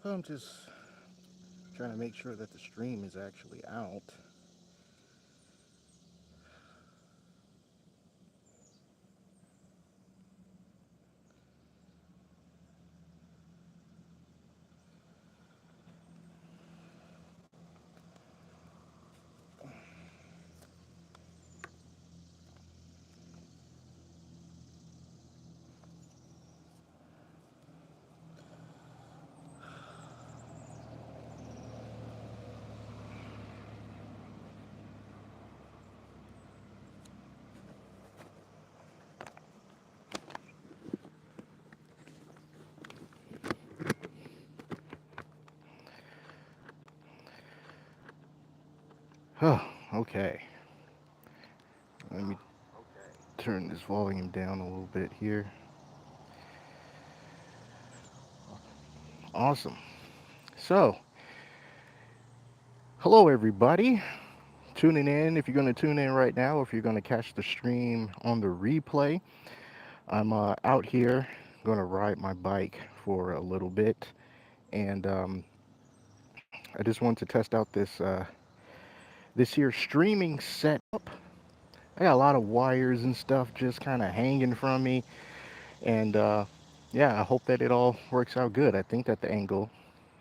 I'm just trying to make sure that the stream is actually out. Oh, okay. Let me turn this volume down a little bit here. Awesome. So, hello everybody. Tuning in. If you're going to tune in right now, if you're going to catch the stream on the replay, I'm out here going to ride my bike for a little bit, and I just wanted to test out this here streaming setup. I got a lot of wires and stuff just kind of hanging from me, and yeah, I hope that it all works out good. I think that the angle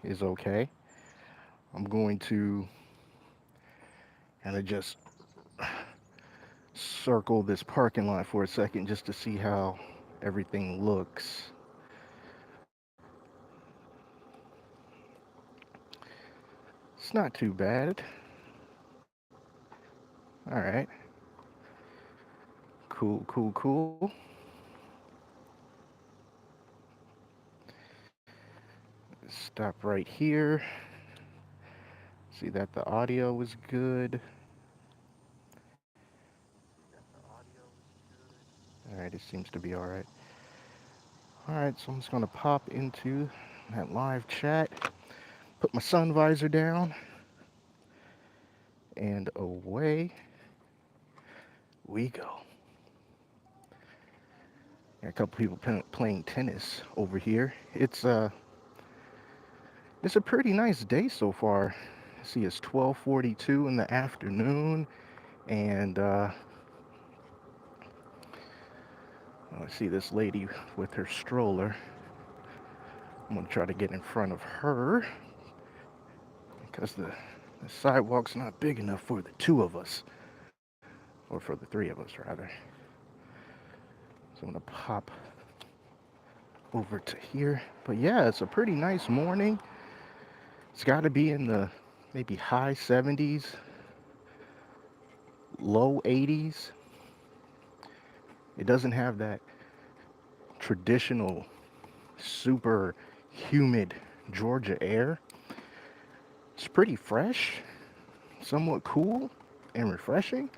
is okay. I'm going to kind of just circle this parking lot for a second just to see how everything looks. It's not too bad. All right. Cool, cool, cool. Stop right here. See that the audio is good. All right, it seems to be all right. All right, so I'm just going to pop into that live chat, put my sun visor down, and away we go. Got a couple people playing tennis over here. It's a pretty nice day so far. See, it's 12:42 in the afternoon, and I see this lady with her stroller. I'm gonna try to get in front of her because the sidewalk's not big enough for the two of us, or for the three of us rather. So I'm gonna pop over to here. But yeah, it's a pretty nice morning. It's got to be in the maybe high 70s, low 80s. It doesn't have that traditional super humid Georgia air. It's pretty fresh, somewhat cool and refreshing.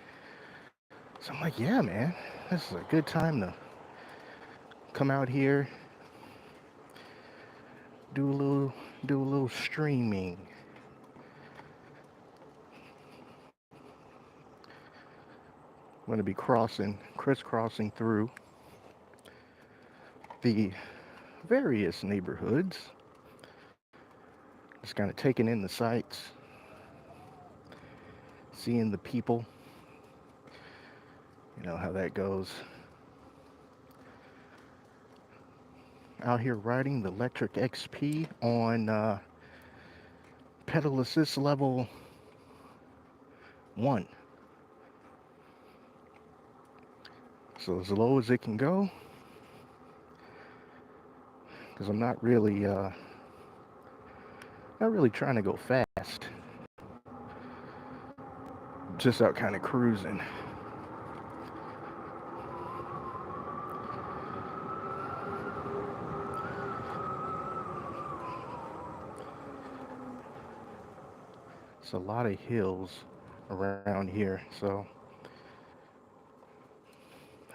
So I'm like, yeah, man, this is a good time to come out here, do a little do a little streaming. I'm going to be crisscrossing through the various neighborhoods, just kind of taking in the sights, seeing the people. You know how that goes. Out here riding the Electric XP on pedal assist level 1. So as low as it can go, because I'm not really trying to go fast. Just out kind of cruising. It's a lot of hills around here, so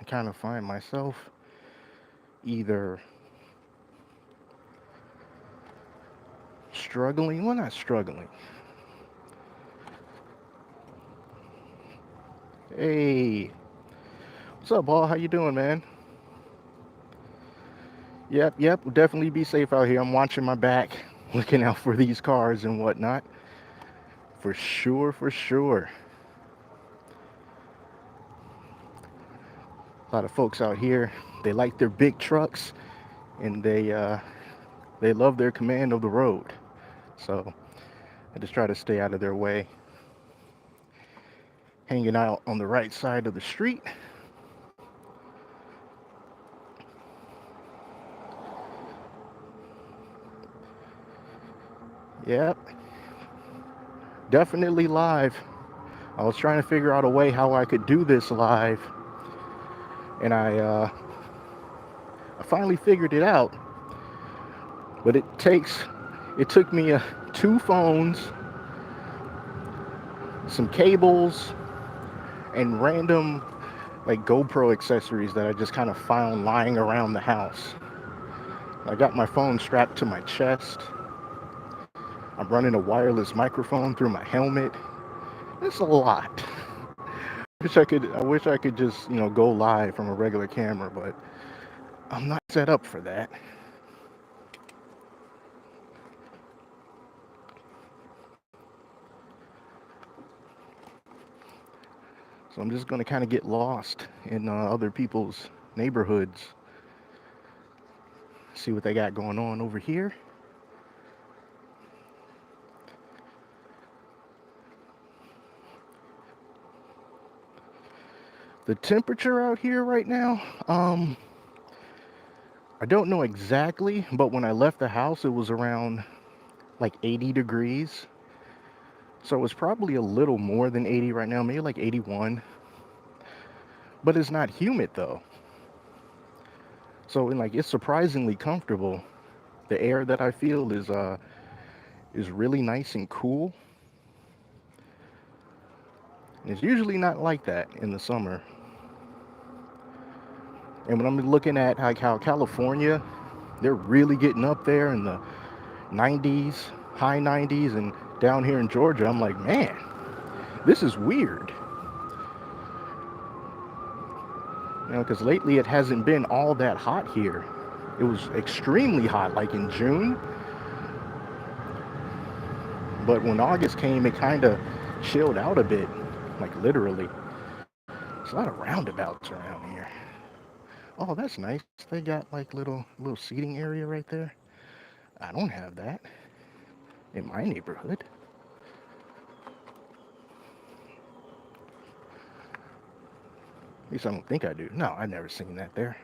I kind of find myself either struggling, well, not struggling. Hey, what's up, Paul? How you doing, man? Yep, yep. We'll definitely be safe out here. I'm watching my back. looking out for these cars and whatnot. For sure, for sure. A lot of folks out here, they like their big trucks, and they love their command of the road. So I just try to stay out of their way. Hanging out on the right side of the street. Yep, definitely live. I was trying to figure out a way how I could do this live, and I finally figured it out. But it took me two phones, some cables, and random like GoPro accessories that I just kind of found lying around the house. I got my phone strapped to my chest. I'm running a wireless microphone through my helmet. It's a lot. I wish I could just, go live from a regular camera, but I'm not set up for that. So I'm just going to kind of get lost in other people's neighborhoods, see what they got going on over here. The temperature out here right now, I don't know exactly, but when I left the house, it was around like 80 degrees. So it's probably a little more than 80 right now, maybe like 81. But it's not humid though. So it's surprisingly comfortable. The air that I feel is really nice and cool. And it's usually not like that in the summer. And when I'm looking at like how California, they're really getting up there in the 90s, high 90s, and down here in Georgia, I'm like, man, this is weird. Because lately it hasn't been all that hot here. It was extremely hot, like in June. But when August came, it kind of chilled out a bit, like literally. There's a lot of roundabouts around here. Oh, that's nice. They got like little seating area right there. I don't have that in my neighborhood. At least I don't think I do. No, I've never seen that there.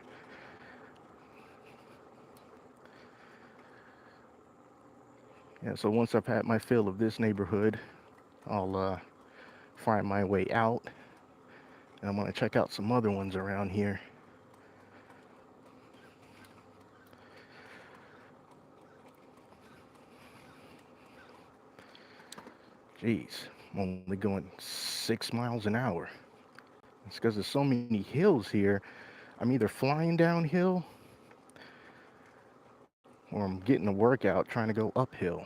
Yeah, so once I've had my fill of this neighborhood, I'll find my way out. And I'm gonna check out some other ones around here. Jeez, I'm only going 6 miles an hour. It's because there's so many hills here. I'm either flying downhill or I'm getting a workout trying to go uphill.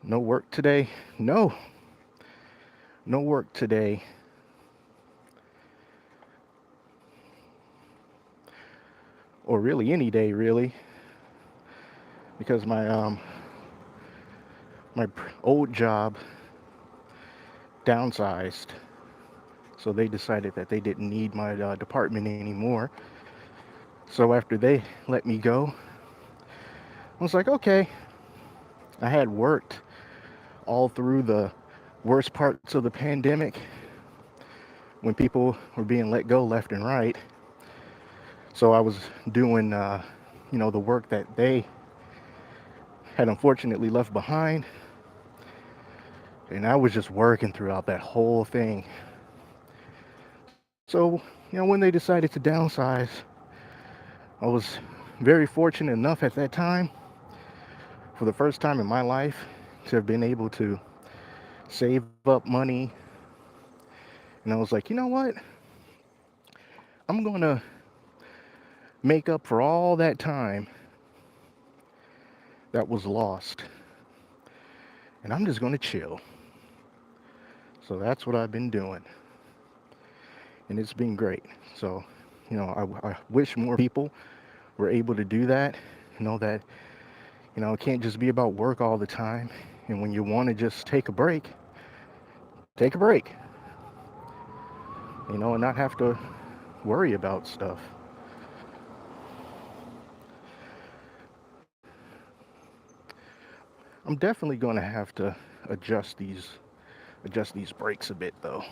No work today? No, no work today. Or really any day, really, because my old job downsized, so they decided that they didn't need my department anymore. So after they let me go, I was like, okay. I had worked all through the worst parts of the pandemic when people were being let go left and right. So I was doing, the work that they had unfortunately left behind. And I was just working throughout that whole thing. So, when they decided to downsize, I was very fortunate enough at that time, for the first time in my life, to have been able to save up money. And I was like, you know what? I'm going to make up for all that time that was lost. And I'm just going to chill. So that's what I've been doing, and it's been great. So, I wish more people were able to do that. That, it can't just be about work all the time. And when you want to just take a break, and not have to worry about stuff. I'm definitely going to have to adjust these brakes a bit though. I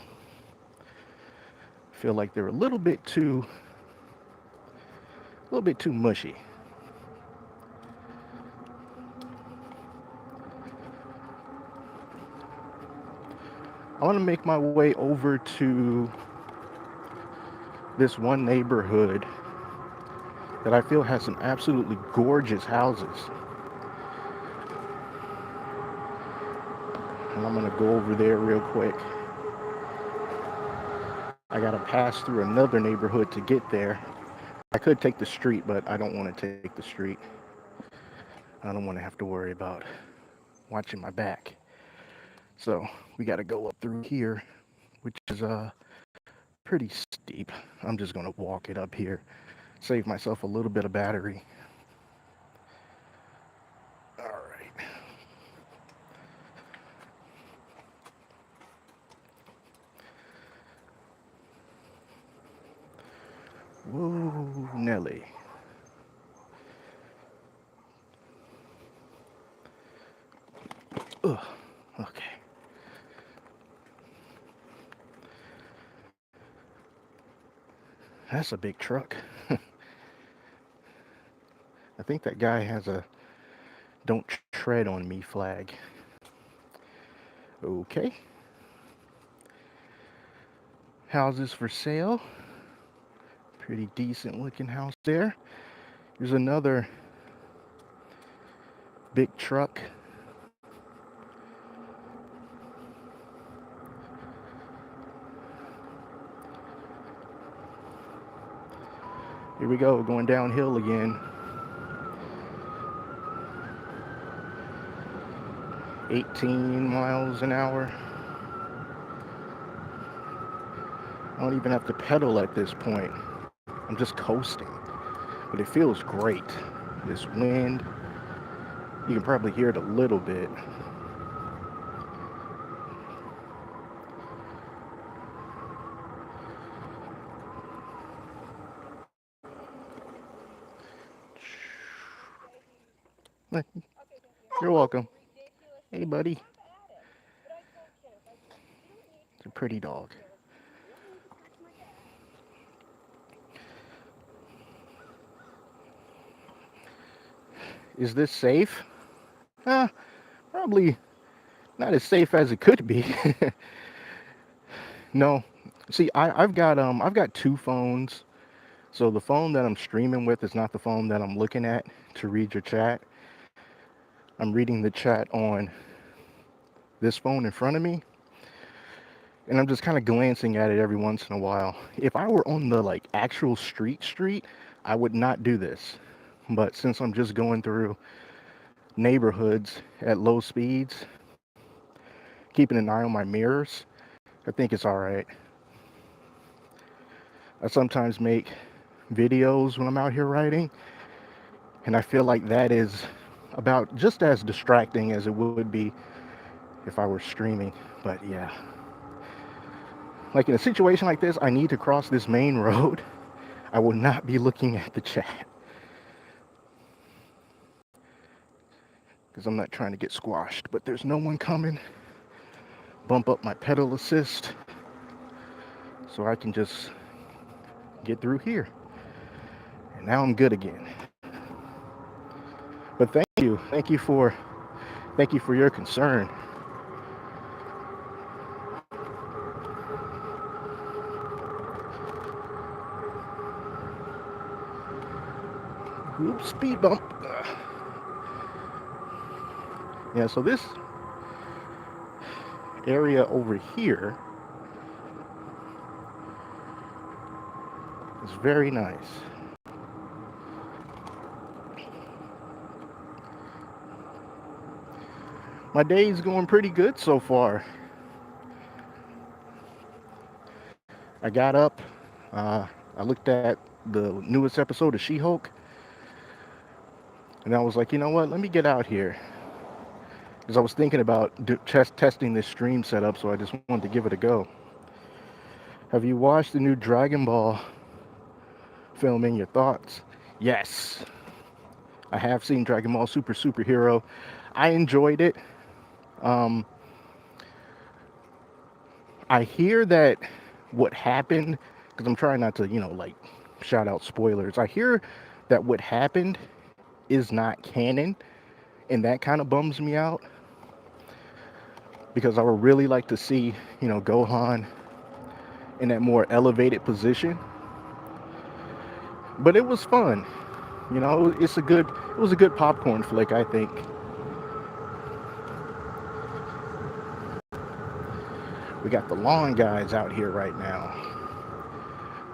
feel like they're a little bit too mushy. I want to make my way over to this one neighborhood that I feel has some absolutely gorgeous houses. And I'm going to go over there real quick. I got to pass through another neighborhood to get there. I could take the street, but I don't want to take the street. I don't want to have to worry about watching my back. So we got to go up through here, which is pretty steep. I'm just going to walk it up here, save myself a little bit of battery. All right. Whoa, Nelly. Ugh, okay. That's a big truck. I think that guy has a "Don't tread on me" flag. Okay. Houses for sale. Pretty decent looking house there. Here's another big truck. Here we go, going downhill again. 18 miles an hour. I don't even have to pedal at this point. I'm just coasting. But it feels great. This wind, you can probably hear it a little bit. You're welcome. Hey, buddy. It's a pretty dog. Is this safe? Probably not as safe as it could be. No. See, I've got two phones. So the phone that I'm streaming with is not the phone that I'm looking at to read your chat. I'm reading the chat on this phone in front of me, and I'm just kind of glancing at it every once in a while. If I were on the actual street, I would not do this. But since I'm just going through neighborhoods at low speeds, keeping an eye on my mirrors, I think it's all right. I sometimes make videos when I'm out here riding, and I feel like that is about just as distracting as it would be if I were streaming. But yeah, like in a situation like this, I need to cross this main road. I will not be looking at the chat because I'm not trying to get squashed. But there's no one coming. Bump up my pedal assist so I can just get through here. And now I'm good again. But thank you for your concern. Oops, speed bump. Yeah, so this area over here is very nice. My day's going pretty good so far. I got up, uh, I looked at the newest episode of She-Hulk, and I was like, you know what? Let me get out here because I was thinking about testing this stream setup, so I just wanted to give it a go. Have you watched the new Dragon Ball film and your thoughts? Yes, I have seen Dragon Ball Super Superhero. I enjoyed it. Um, I hear that what happened, because I'm trying not to, like shout out spoilers. I hear that what happened is not canon, and that kind of bums me out because I would really like to see, Gohan in that more elevated position. But it was fun. It was a good popcorn flick, I think. We got the lawn guys out here right now,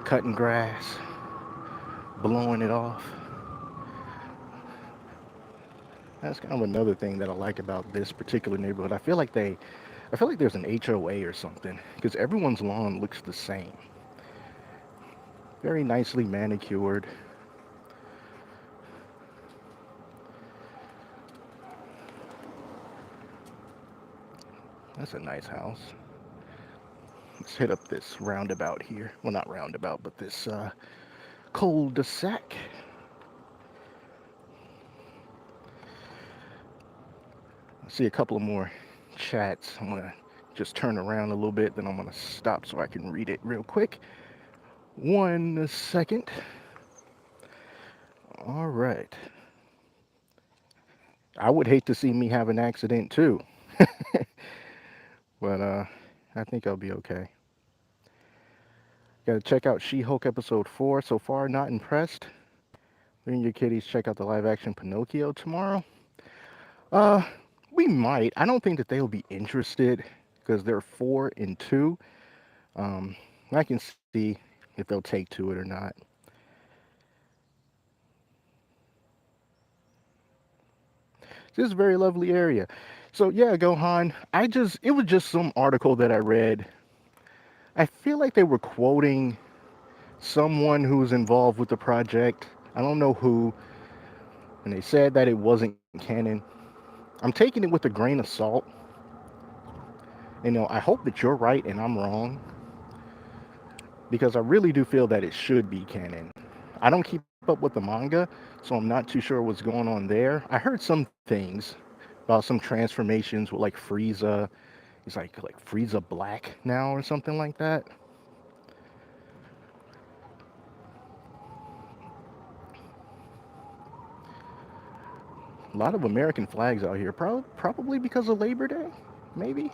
cutting grass, blowing it off. That's kind of another thing that I like about this particular neighborhood. I feel like there's an HOA or something because everyone's lawn looks the same. Very nicely manicured. That's a nice house. Let's hit up this roundabout here. Well, not roundabout, but this cul-de-sac. I see a couple of more chats. I'm gonna just turn around a little bit, then I'm gonna stop so I can read it real quick. 1 second. All right. I would hate to see me have an accident too, but I think I'll be okay. Got to check out She-Hulk episode 4. So far, not impressed. You and your kitties check out the live-action Pinocchio tomorrow. Uh, we might. I don't think that they'll be interested because they're 4 and 2. Um, I can see if they'll take to it or not. This is a very lovely area. So yeah, Gohan. It was just some article that I read. I feel like they were quoting someone who was involved with the project. I don't know who, and they said that it wasn't canon. I'm taking it with a grain of salt. I hope that you're right and I'm wrong because I really do feel that it should be canon. I don't keep up with the manga, so I'm not too sure what's going on there. I heard some things about some transformations with like Frieza. He's like Frieza Black now or something like that. A lot of American flags out here, probably because of Labor Day, maybe.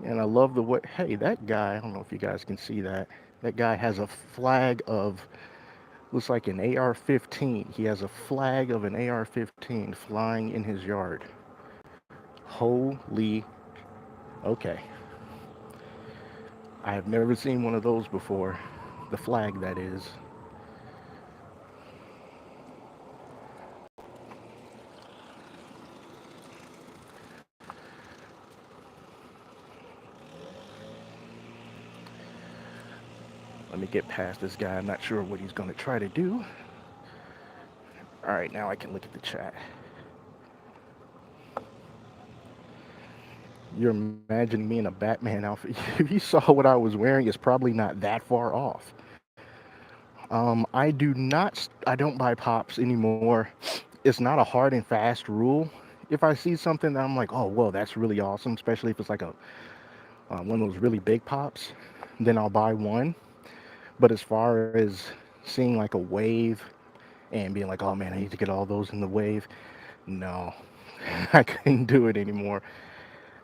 And I love the way. Hey, that guy. I don't know if you guys can see that. That guy has a flag of looks like an AR-15. He has a flag of an AR-15 flying in his yard. Holy. Okay. I have never seen one of those before. The flag, that is. Let me get past this guy. I'm not sure what he's going to try to do. All right, now I can look at the chat. You're imagining me in a Batman outfit. If you saw what I was wearing, it's probably not that far off. I don't buy pops anymore. It's not a hard and fast rule. If I see something that I'm like, oh, well, that's really awesome, especially if it's like one of those really big pops, then I'll buy one. But as far as seeing like a wave and being like, oh man, I need to get all those in the wave, no, I couldn't do it anymore.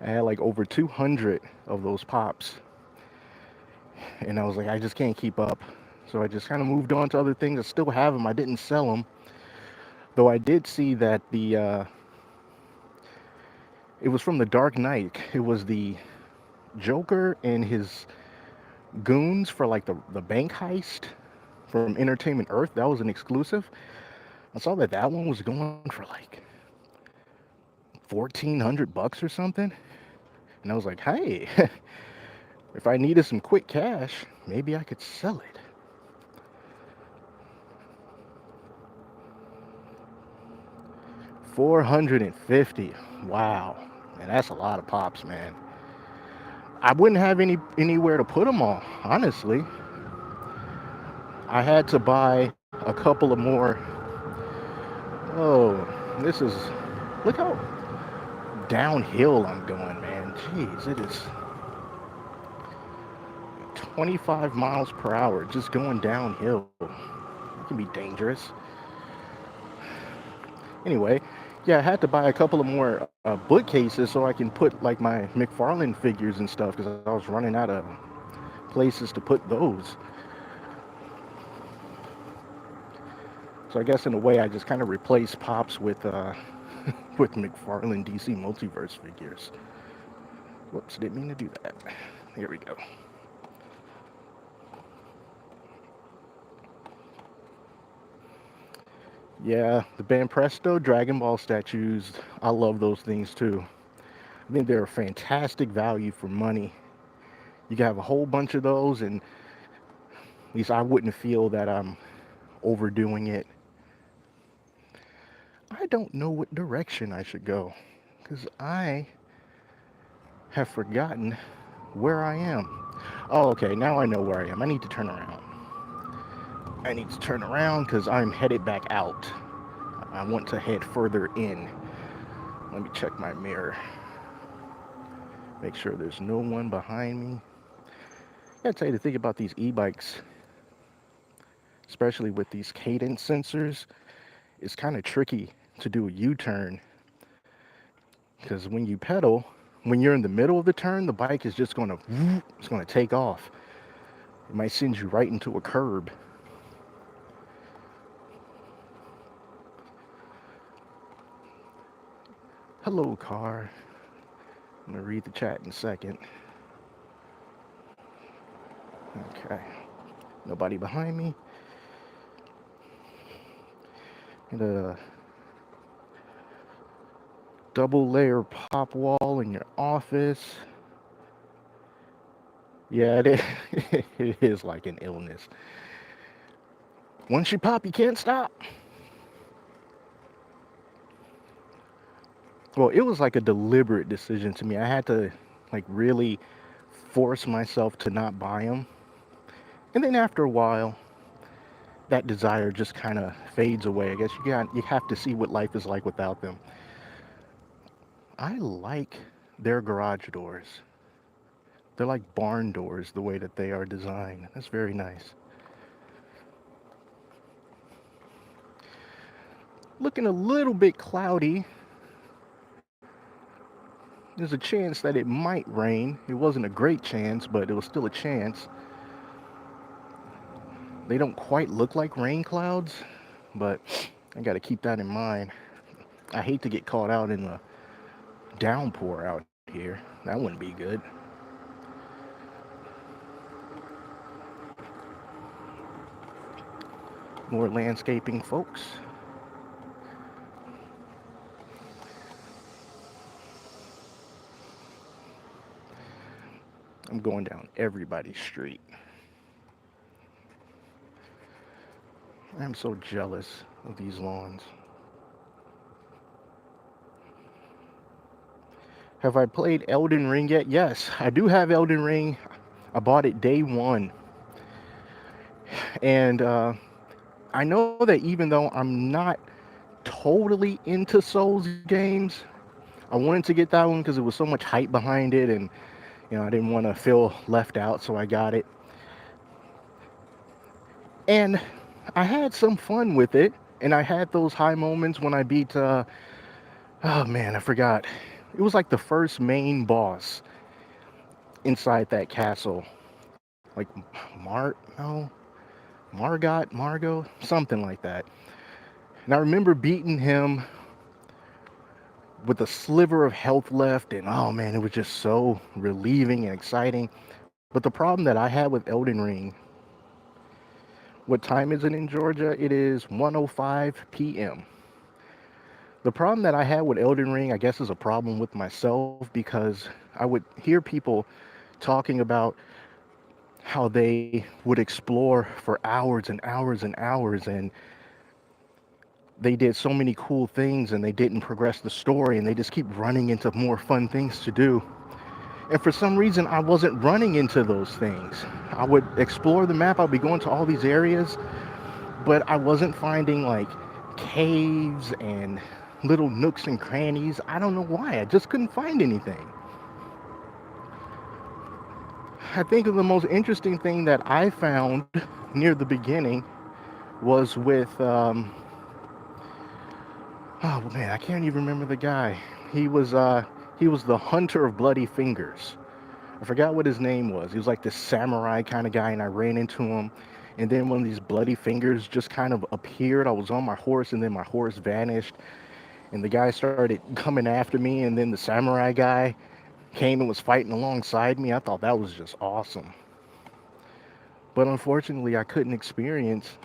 I had like over 200 of those pops, and I was like, I just can't keep up. So I just kind of moved on to other things. I still have them. I didn't sell them, though. I did see that it was from the Dark Knight. It was the Joker and his goons for like the bank heist. from Entertainment Earth. That was an exclusive. I saw that that one was going for like 1,400 bucks or something. And I was like, hey, if I needed some quick cash, maybe I could sell it. 450. Wow. And that's a lot of pops, man. I wouldn't have anywhere to put them all, honestly. I had to buy a couple of more. Oh, this is, look how downhill I'm going, man. Jeez, it is 25 miles per hour just going downhill. It can be dangerous. Anyway, yeah, I had to buy a couple of more bookcases so I can put like my McFarlane figures and stuff because I was running out of places to put those. So I guess in a way I just kind of replaced Pops with with McFarlane DC Multiverse figures. Whoops, didn't mean to do that. Here we go. Yeah, the Banpresto Dragon Ball statues, I love those things too. I think they're a fantastic value for money. You can have a whole bunch of those, and at least I wouldn't feel that I'm overdoing it. I don't know what direction I should go because I have forgotten where I am. Oh, okay, now I know where I am. I need to turn around. I need to turn around because I'm headed back out. I want to head further in. Let me check my mirror. Make sure there's no one behind me. I gotta tell you, the thing about these e-bikes, especially with these cadence sensors, it's kind of tricky to do a U-turn because when you pedal, when you're in the middle of the turn, the bike is just it's gonna take off. It might send you right into a curb. Hello, car. I'm gonna read the chat in a second. Okay. Nobody behind me. And a double layer pop wall in your office. Yeah, it is. It is like an illness. Once you pop, you can't stop. Well, it was like a deliberate decision to me. I had to like really force myself to not buy them. And then after a while, that desire just kind of fades away. I guess you have to see what life is like without them. I like their garage doors. They're like barn doors the way that they are designed. That's very nice. Looking a little bit cloudy. There's a chance that it might rain. It wasn't a great chance, but it was still a chance. They don't quite look like rain clouds, but I got to keep that in mind. I hate to get caught out in the downpour out here. That wouldn't be good. More landscaping, folks. I'm going down everybody's street. I'm so jealous of these lawns. Have I played Elden Ring yet? Yes, I do have Elden Ring. I bought it day one. And I know that even though I'm not totally into Souls games, I wanted to get that one because it was so much hype behind it, and I didn't want to feel left out, so I got it. And I had some fun with it, and I had those high moments when I beat. Oh man, I forgot. It was like the first main boss inside that castle, like Margot, something like that. And I remember beating him with a sliver of health left, and oh man, it was just so relieving and exciting. But the problem that I had with Elden Ring What time is it in Georgia? It is 1:05 p.m. The problem that I had with Elden Ring, I guess, is a problem with myself because I would hear people talking about how they would explore for hours and hours and hours, and they did so many cool things and they didn't progress the story, and they just keep running into more fun things to do. And for some reason, I wasn't running into those things. I would explore the map, I'd be going to all these areas, but I wasn't finding like caves and little nooks and crannies. I don't know why. I just couldn't find anything. I think the most interesting thing that I found near the beginning was with, oh man, I can't even remember the guy. He was, uh, he was the Hunter of Bloody Fingers. I forgot what his name was. He was like this samurai kind of guy, and I ran into him. And then one of these bloody fingers just kind of appeared. I was on my horse, and then my horse vanished. And the guy started coming after me, and then the samurai guy came and was fighting alongside me. I thought that was just awesome. But unfortunately, I couldn't experience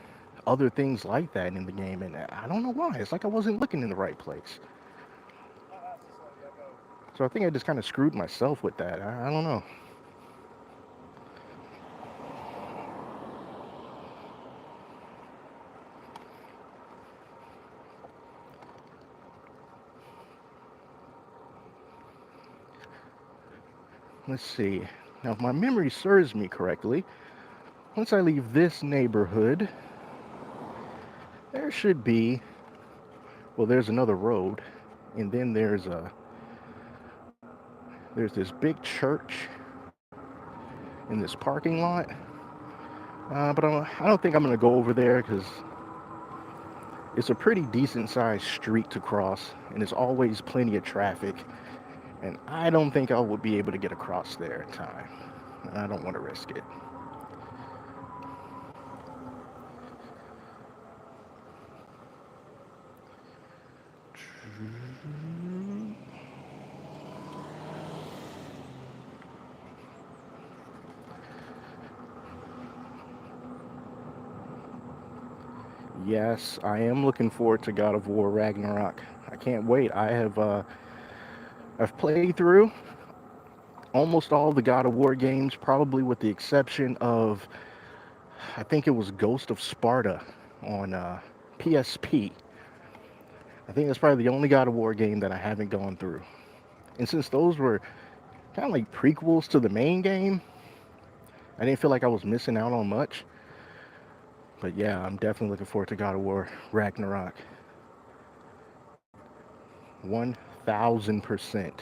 other things like that in the game, and I don't know why. It's like I wasn't looking in the right place. So I think I just kind of screwed myself with that. I don't know. Let's see. Now, if my memory serves me correctly, once I leave this neighborhood, there should be, well, there's another road, and then there's this big church in this parking lot. But I don't think I'm gonna go over there because it's a pretty decent sized street to cross, and there's always plenty of traffic. And I don't think I would be able to get across there in time. And I don't want to risk it. Yes, I am looking forward to God of War Ragnarok. I can't wait. I've played through almost all the God of War games, probably with the exception of, I think it was Ghost of Sparta on PSP. I think that's probably the only God of War game that I haven't gone through. And since those were kind of like prequels to the main game, I didn't feel like I was missing out on much. But yeah, I'm definitely looking forward to God of War Ragnarok. 1000%.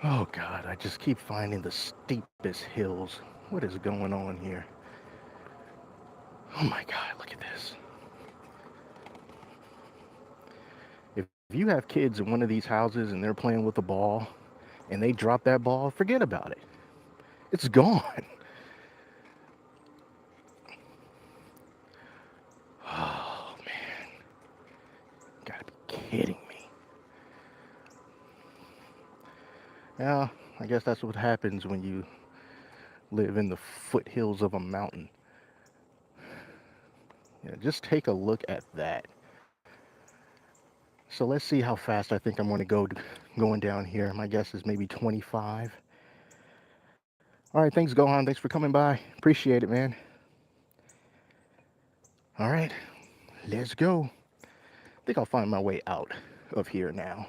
Oh God, I just keep finding the steepest hills. What is going on here? Oh my God, look at this. If you have kids in one of these houses and they're playing with a ball and they drop that ball, forget about it. It's gone. Oh man, gotta be kidding me. Yeah, I guess that's what happens when you live in the foothills of a mountain. Yeah, just take a look at that. So let's see how fast I think I'm going to go going down here. My guess is maybe 25. All right, thanks, Gohan. Thanks for coming by. Appreciate it, man. All right, let's go. I think I'll find my way out of here now.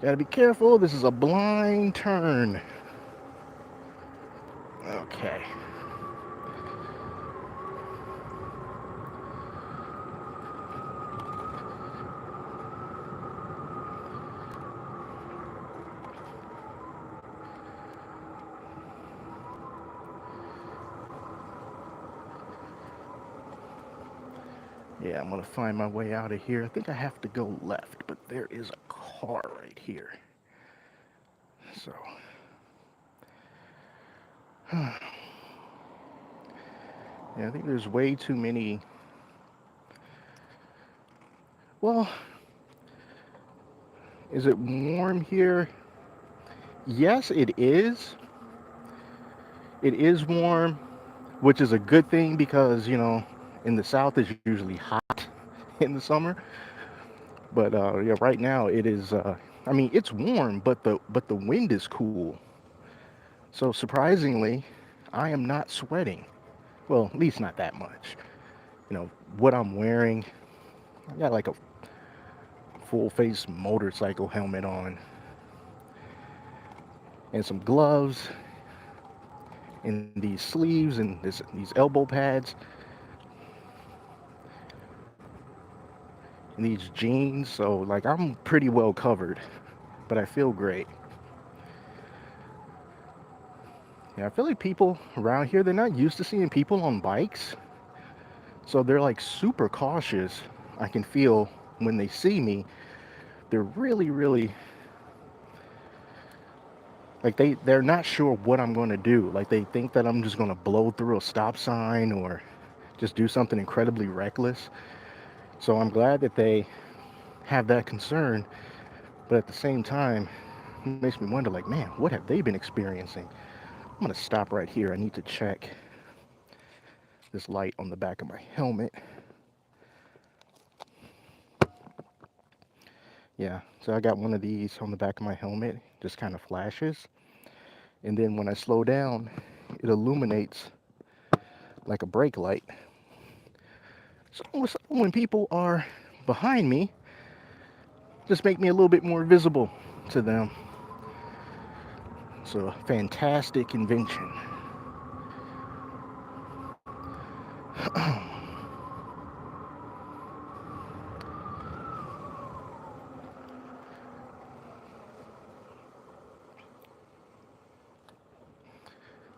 Gotta be careful. This is a blind turn. Okay. Yeah, I'm gonna find my way out of here. I think I have to go left, but there is a car right here. So, yeah, I think there's way too many. Well, Is it warm here? Yes, it is. It is warm, which is a good thing because, in the South it's usually hot in the summer. But yeah, right now it is. I mean, it's warm, but the wind is cool. So surprisingly, I am not sweating. Well, at least not that much. What I'm wearing, I got like a full face motorcycle helmet on and some gloves and these sleeves and these elbow pads and these jeans. So like I'm pretty well covered, but I feel great. Yeah, I feel like people around here, they're not used to seeing people on bikes. So they're like super cautious. I can feel when they see me, they're really, really like they're not sure what I'm going to do. Like they think that I'm just going to blow through a stop sign or just do something incredibly reckless. So I'm glad that they have that concern, but at the same time, it makes me wonder like, man, what have they been experiencing? I'm going to stop right here. I need to check this light on the back of my helmet. Yeah, so I got one of these on the back of my helmet, just kind of flashes. And then when I slow down, it illuminates like a brake light. So when people are behind me, just make me a little bit more visible to them. It's a fantastic invention.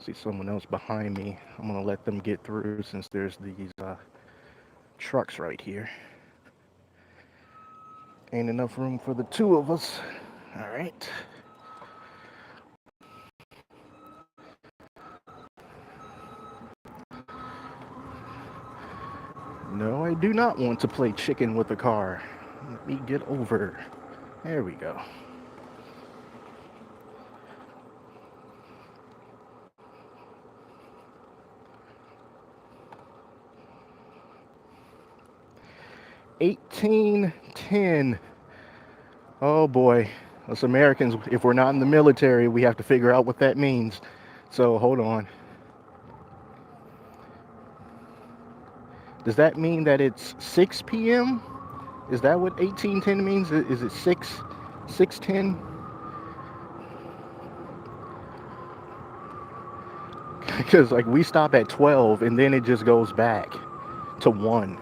See someone else behind me. I'm gonna let them get through since there's these trucks right here. Ain't enough room for the two of us. All right. No, I do not want to play chicken with the car. Let me get over. There we go. 1810. Oh boy. Us Americans, if we're not in the military, we have to figure out what that means. So hold on. Does that mean that it's 6 p.m.? Is that what 1810 means? Is it 610? Because like we stop at 12 and then it just goes back to 1.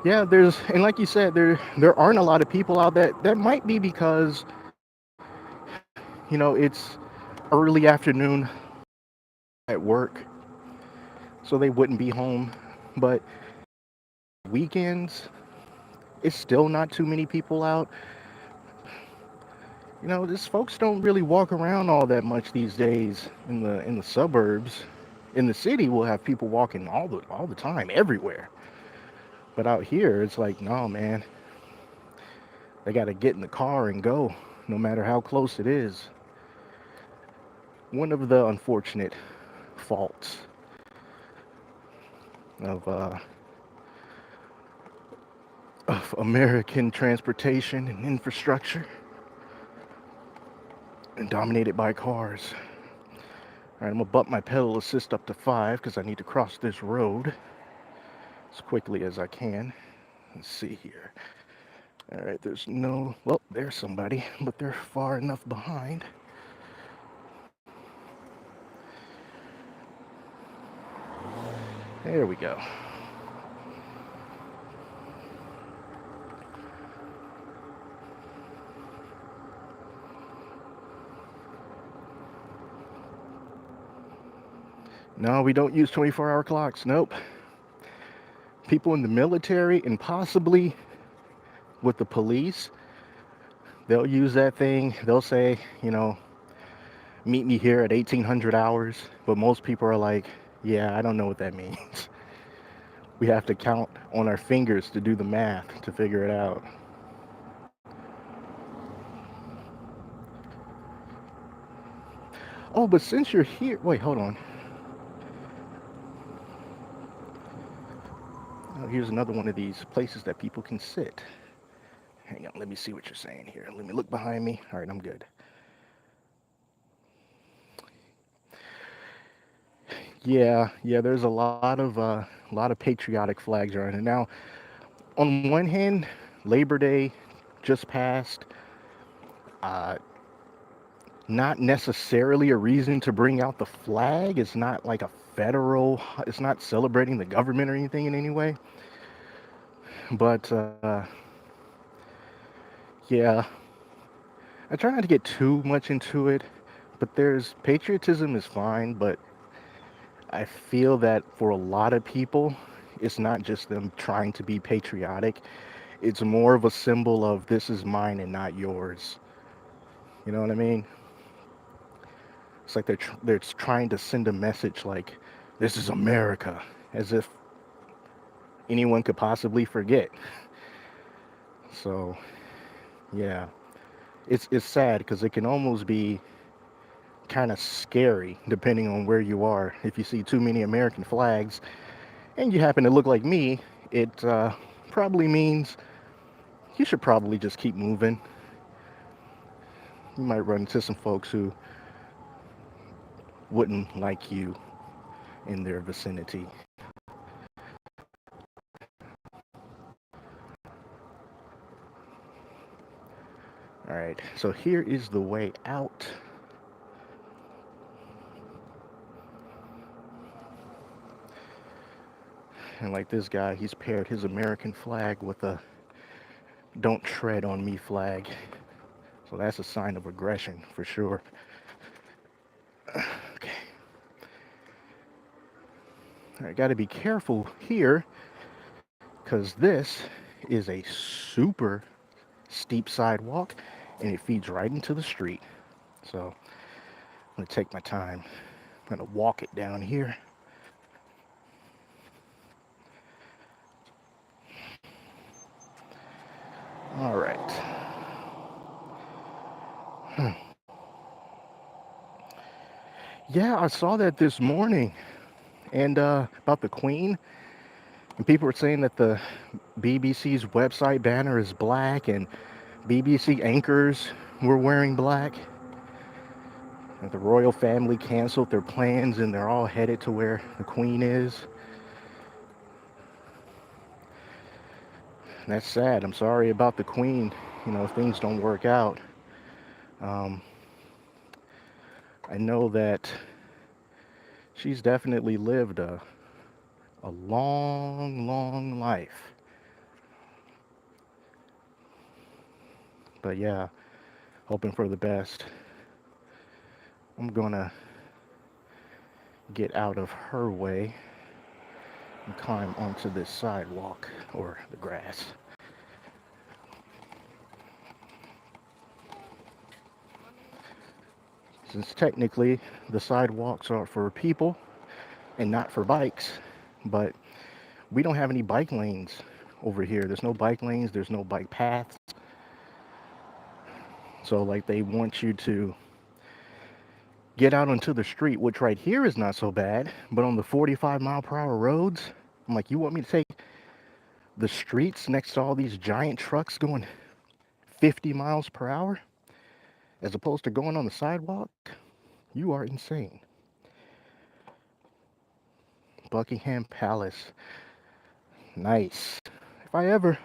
Yeah, and like you said, there aren't a lot of people out there. That might be because, it's early afternoon at work, so they wouldn't be home. But weekends, it's still not too many people out. These folks don't really walk around all that much these days in the suburbs. In the city, we'll have people walking all the time, everywhere. But out here, it's like, no, man, they got to get in the car and go, no matter how close it is. One of the unfortunate faults of of American transportation and infrastructure, and dominated by cars. All right, I'm gonna bump my pedal assist up to 5 because I need to cross this road as quickly as I can. Let's see here. All right, well, there's somebody, but they're far enough behind. There we go. No, we don't use 24-hour clocks. Nope. People in the military and possibly with the police, they'll use that thing. They'll say, meet me here at 1800 hours. But most people are like, yeah, I don't know what that means. We have to count on our fingers to do the math to figure it out. Oh, but since you're here, wait, hold on. Oh, here's another one of these places that people can sit. Hang on, let me see what you're saying here. Let me look behind me. All right, I'm good. Yeah, there's a lot of patriotic flags around here. Now, on one hand, Labor Day just passed. Uh, Not necessarily a reason to bring out the flag. It's not like a federal. It's not celebrating the government or anything in any way. But yeah, I try not to get too much into it. But there's patriotism is fine, but I feel that for a lot of people, it's not just them trying to be patriotic. It's more of a symbol of this is mine and not yours. You know what I mean? It's like they're trying to send a message like this is America, as if anyone could possibly forget. So yeah, it's sad because it can almost be kind of scary depending on where you are. If you see too many American flags and you happen to look like me, it probably means you should probably just keep moving. You might run into some folks who wouldn't like you in their vicinity. All right, so here is the way out. And like this guy, he's paired his American flag with a don't tread on me flag. So that's a sign of aggression for sure. Okay. I got to be careful here because this is a super steep sidewalk and it feeds right into the street. So I'm going to take my time. I'm going to walk it down here. All right. Hmm. Yeah, I saw that this morning and about the Queen. And people were saying that the BBC's website banner is black and BBC anchors were wearing black. And the royal family canceled their plans and they're all headed to where the Queen is. And that's sad. I'm sorry about the Queen. You know, things don't work out. Um, I know that she's definitely lived a long, long life. But yeah, hoping for the best. I'm gonna get out of her way and climb onto this sidewalk or the grass. Since technically the sidewalks are for people and not for bikes, but we don't have any bike lanes over here. There's no bike lanes, there's no bike paths. So like they want you to get out onto the street, which right here is not so bad, but on the 45-mile-per-hour roads, I'm like, you want me to take the streets next to all these giant trucks going 50 miles per hour as opposed to going on the sidewalk? You are insane. Buckingham Palace. Nice. If I ever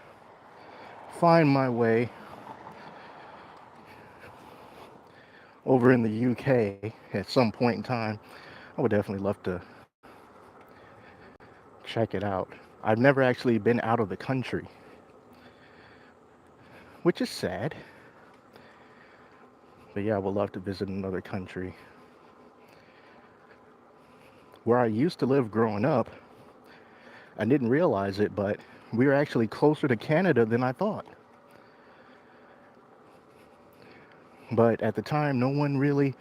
find my way over in the UK at some point in time, I would definitely love to check it out. I've never actually been out of the country, which is sad. But yeah, I would love to visit another country. Where I used to live growing up, I didn't realize it, but we were actually closer to Canada than I thought. But at the time, no one really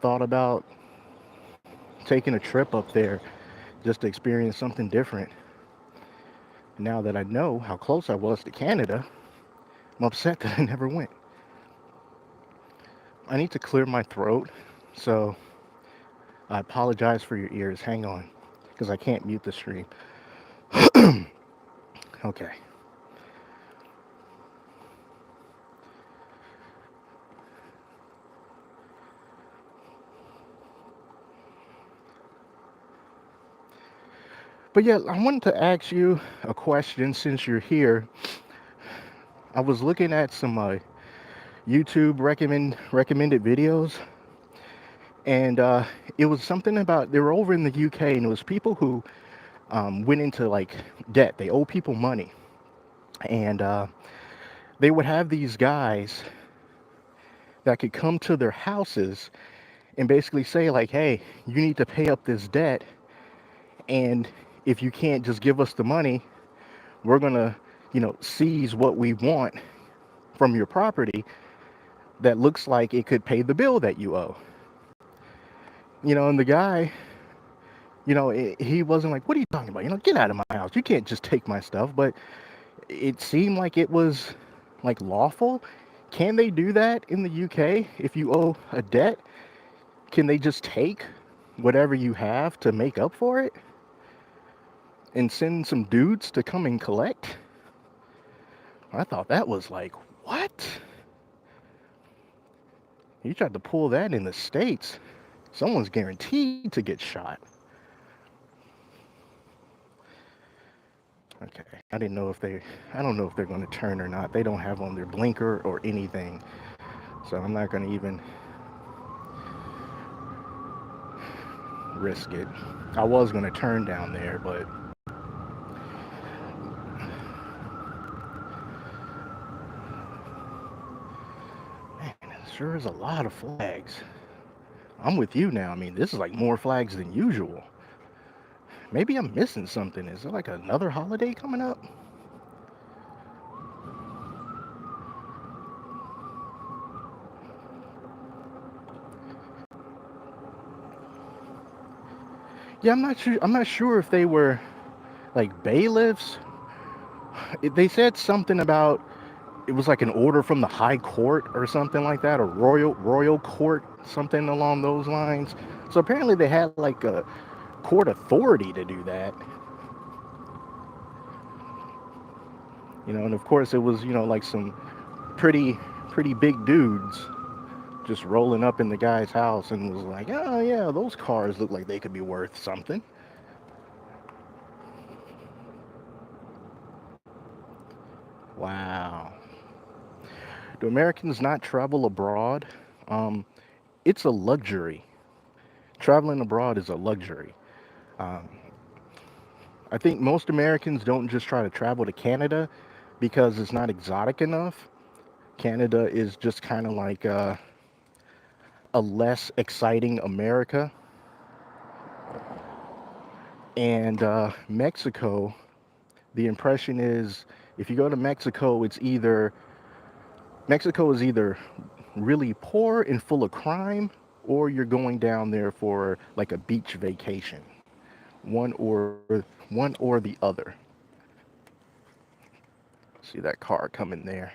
thought about taking a trip up there just to experience something different. Now that I know how close I was to Canada, I'm upset that I never went. I need to clear my throat, so I apologize for your ears. Hang on, because I can't mute the stream. Okay. But yeah, I wanted to ask you a question since you're here. I was looking at some YouTube recommended videos, and it was something about they were over in the UK, and it was people who went into like debt. They owe people money, and they would have these guys that could come to their houses and basically say like, "Hey, you need to pay up this debt, and if you can't just give us the money, we're gonna, seize what we want from your property that looks like it could pay the bill that you owe." And the guy, he wasn't like, "What are you talking about? Get out of my house. You can't just take my stuff." But it seemed like it was like lawful. Can they do that in the UK if you owe a debt? Can they just take whatever you have to make up for it and send some dudes to come and collect? I thought that was like, what? You tried to pull that in the States, someone's guaranteed to get shot. Okay, I don't know if they're going to turn or not. They don't have on their blinker or anything. So I'm not going to even risk it. I was going to turn down there, but man, it sure is a lot of flags. I'm with you now. I mean, this is like more flags than usual. Maybe I'm missing something. Is there like another holiday coming up? Yeah, I'm not sure. I'm not sure if they were like bailiffs. They said something about it was like an order from the high court or something like that, or royal court, something along those lines. So apparently they had like a court authority to do that. And of course it was, like some pretty big dudes just rolling up in the guy's house and was like, "Oh yeah, those cars look like they could be worth something." Wow. Do Americans not travel abroad? Um, it's a luxury. Traveling abroad is a luxury. Um, I think most Americans don't just try to travel to Canada because it's not exotic enough. Canada is just kind of like a less exciting America. And Mexico, the impression is if you go to Mexico, Mexico is either really poor and full of crime, or you're going down there for like a beach vacation. One or one or the other. See that car coming there.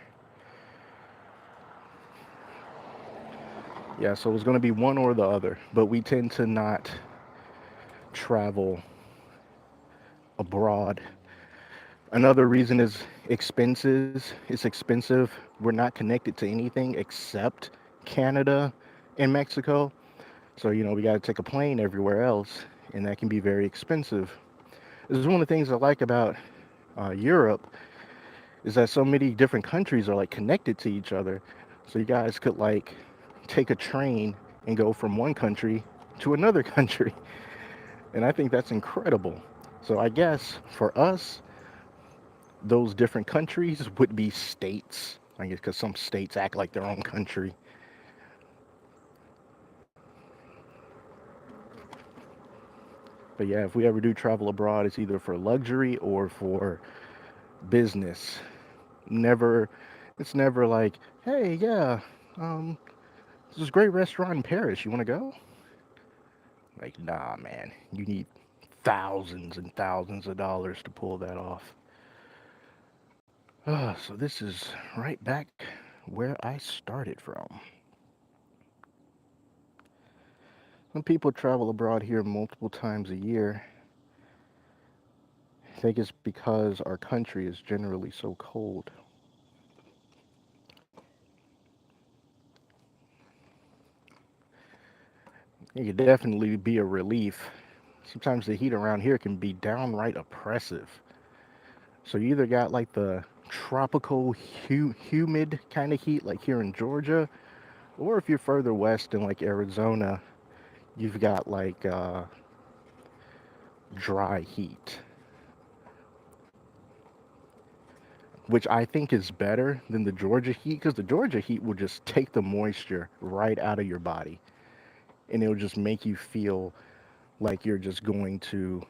Yeah, so it's going to be one or the other, but we tend to not travel abroad. Another reason is expenses. It's expensive. We're not connected to anything except Canada and Mexico. So, we got to take a plane everywhere else, and that can be very expensive. This is one of the things I like about Europe is that so many different countries are like connected to each other. So you guys could like take a train and go from one country to another country. And I think that's incredible. So I guess for us, those different countries would be states. I guess because some states act like their own country. But yeah, if we ever do travel abroad, it's either for luxury or for business. Never, it's never like, "Hey, yeah, um, there's this great restaurant in Paris. You want to go?" Like, nah, man, you need thousands and thousands of dollars to pull that off. So this is right back where I started from. When people travel abroad here multiple times a year, I think it's because our country is generally so cold. It could definitely be a relief. Sometimes the heat around here can be downright oppressive. So you either got like the tropical, humid kind of heat, like here in Georgia, or if you're further west in like Arizona, you've got like dry heat, which I think is better than the Georgia heat because the Georgia heat will just take the moisture right out of your body and it'll just make you feel like you're just going to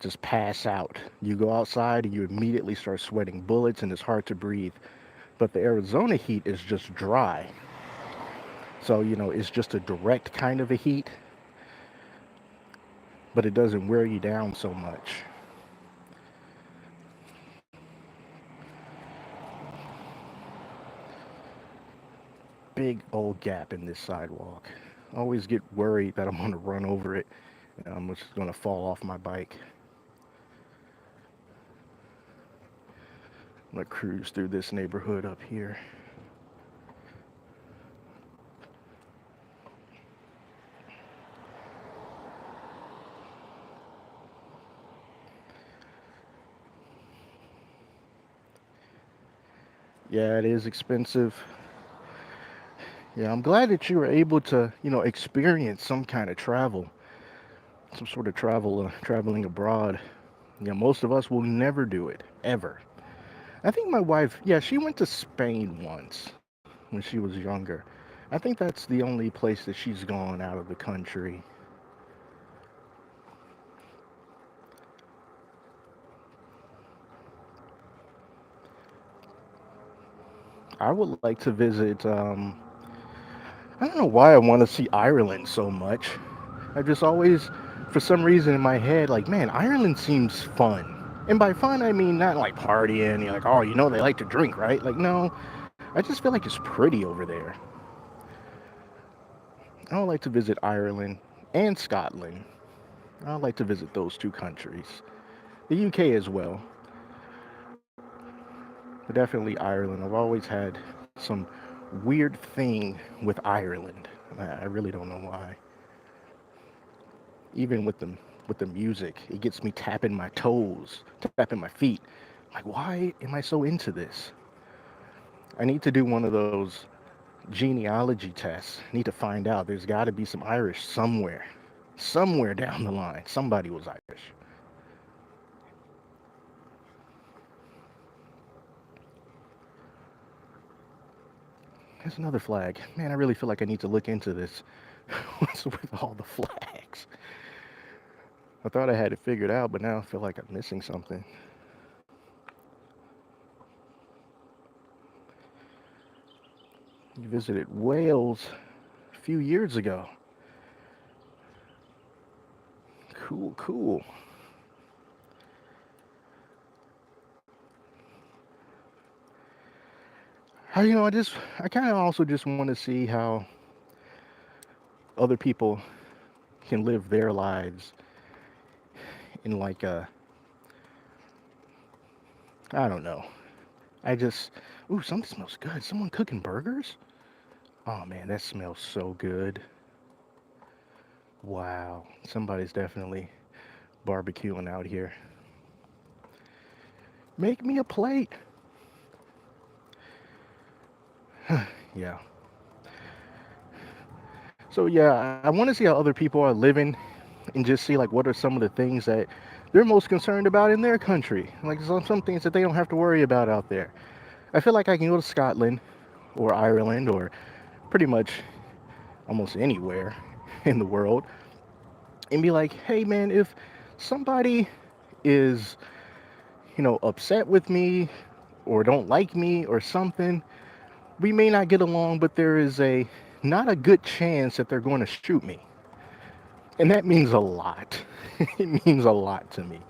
just pass out. You go outside and you immediately start sweating bullets and it's hard to breathe. But the Arizona heat is just dry. So, it's just a direct kind of a heat, but it doesn't wear you down so much. Big old gap in this sidewalk. I always get worried that I'm going to run over it and I'm just going to fall off my bike. I'm going to cruise through this neighborhood up here. Yeah, it is expensive. Yeah, I'm glad that you were able to, experience some kind of travel, some sort of traveling abroad. Yeah, most of us will never do it, ever. I think my wife, yeah, she went to Spain once when she was younger. I think that's the only place that she's gone out of the country. I would like to visit, I don't know why I want to see Ireland so much. I just always, for some reason in my head, like, man, Ireland seems fun. And by fun, I mean not like partying. You're like, oh, they like to drink, right? Like, no, I just feel like it's pretty over there. I would like to visit Ireland and Scotland. I would like to visit those two countries. The UK as well, but definitely Ireland. I've always had some weird thing with Ireland. I really don't know why. Even with the music, it gets me tapping my toes, tapping my feet. Like, why am I so into this? I need to do one of those genealogy tests. I need to find out. There's got to be some Irish somewhere, somewhere down the line. Somebody was Irish. There's another flag. Man, I really feel like I need to look into this. What's with all the flags? I thought I had it figured out, but now I feel like I'm missing something. You visited Wales a few years ago. Cool, cool. I kind of also just want to see how other people can live their lives in like I don't know. I just, ooh, something smells good. Someone cooking burgers? Oh man, that smells so good. Wow, somebody's definitely barbecuing out here. Make me a plate. Yeah. So yeah, I want to see how other people are living and just see like what are some of the things that they're most concerned about in their country. Like some things that they don't have to worry about out there. I feel like I can go to Scotland or Ireland or pretty much almost anywhere in the world and be like, hey man, if somebody is, upset with me or don't like me or something, we may not get along, but there is a not a good chance that they're going to shoot me. And that means a lot. It means a lot to me.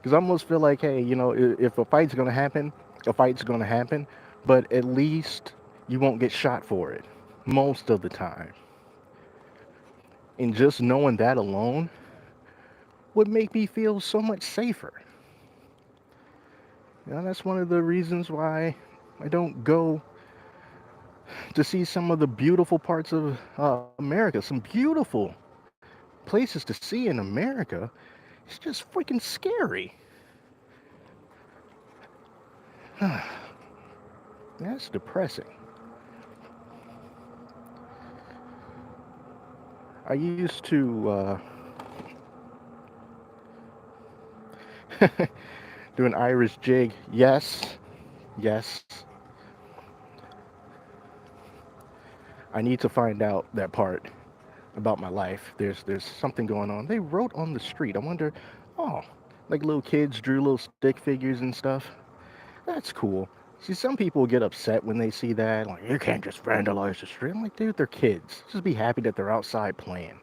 Because I almost feel like, hey, if a fight's gonna happen, a fight's gonna happen, but at least you won't get shot for it most of the time. And just knowing that alone would make me feel so much safer. That's one of the reasons why I don't go to see some of the beautiful parts of America, some beautiful places to see in America. It's just freaking scary. That's depressing. I used to do an Irish jig. Yes, yes. I need to find out that part about my life. There's something going on. They wrote on the street. I wonder, oh, like little kids drew little stick figures and stuff. That's cool. See, some people get upset when they see that. Like, you can't just vandalize the street. I'm like, dude, they're kids. Just be happy that they're outside playing.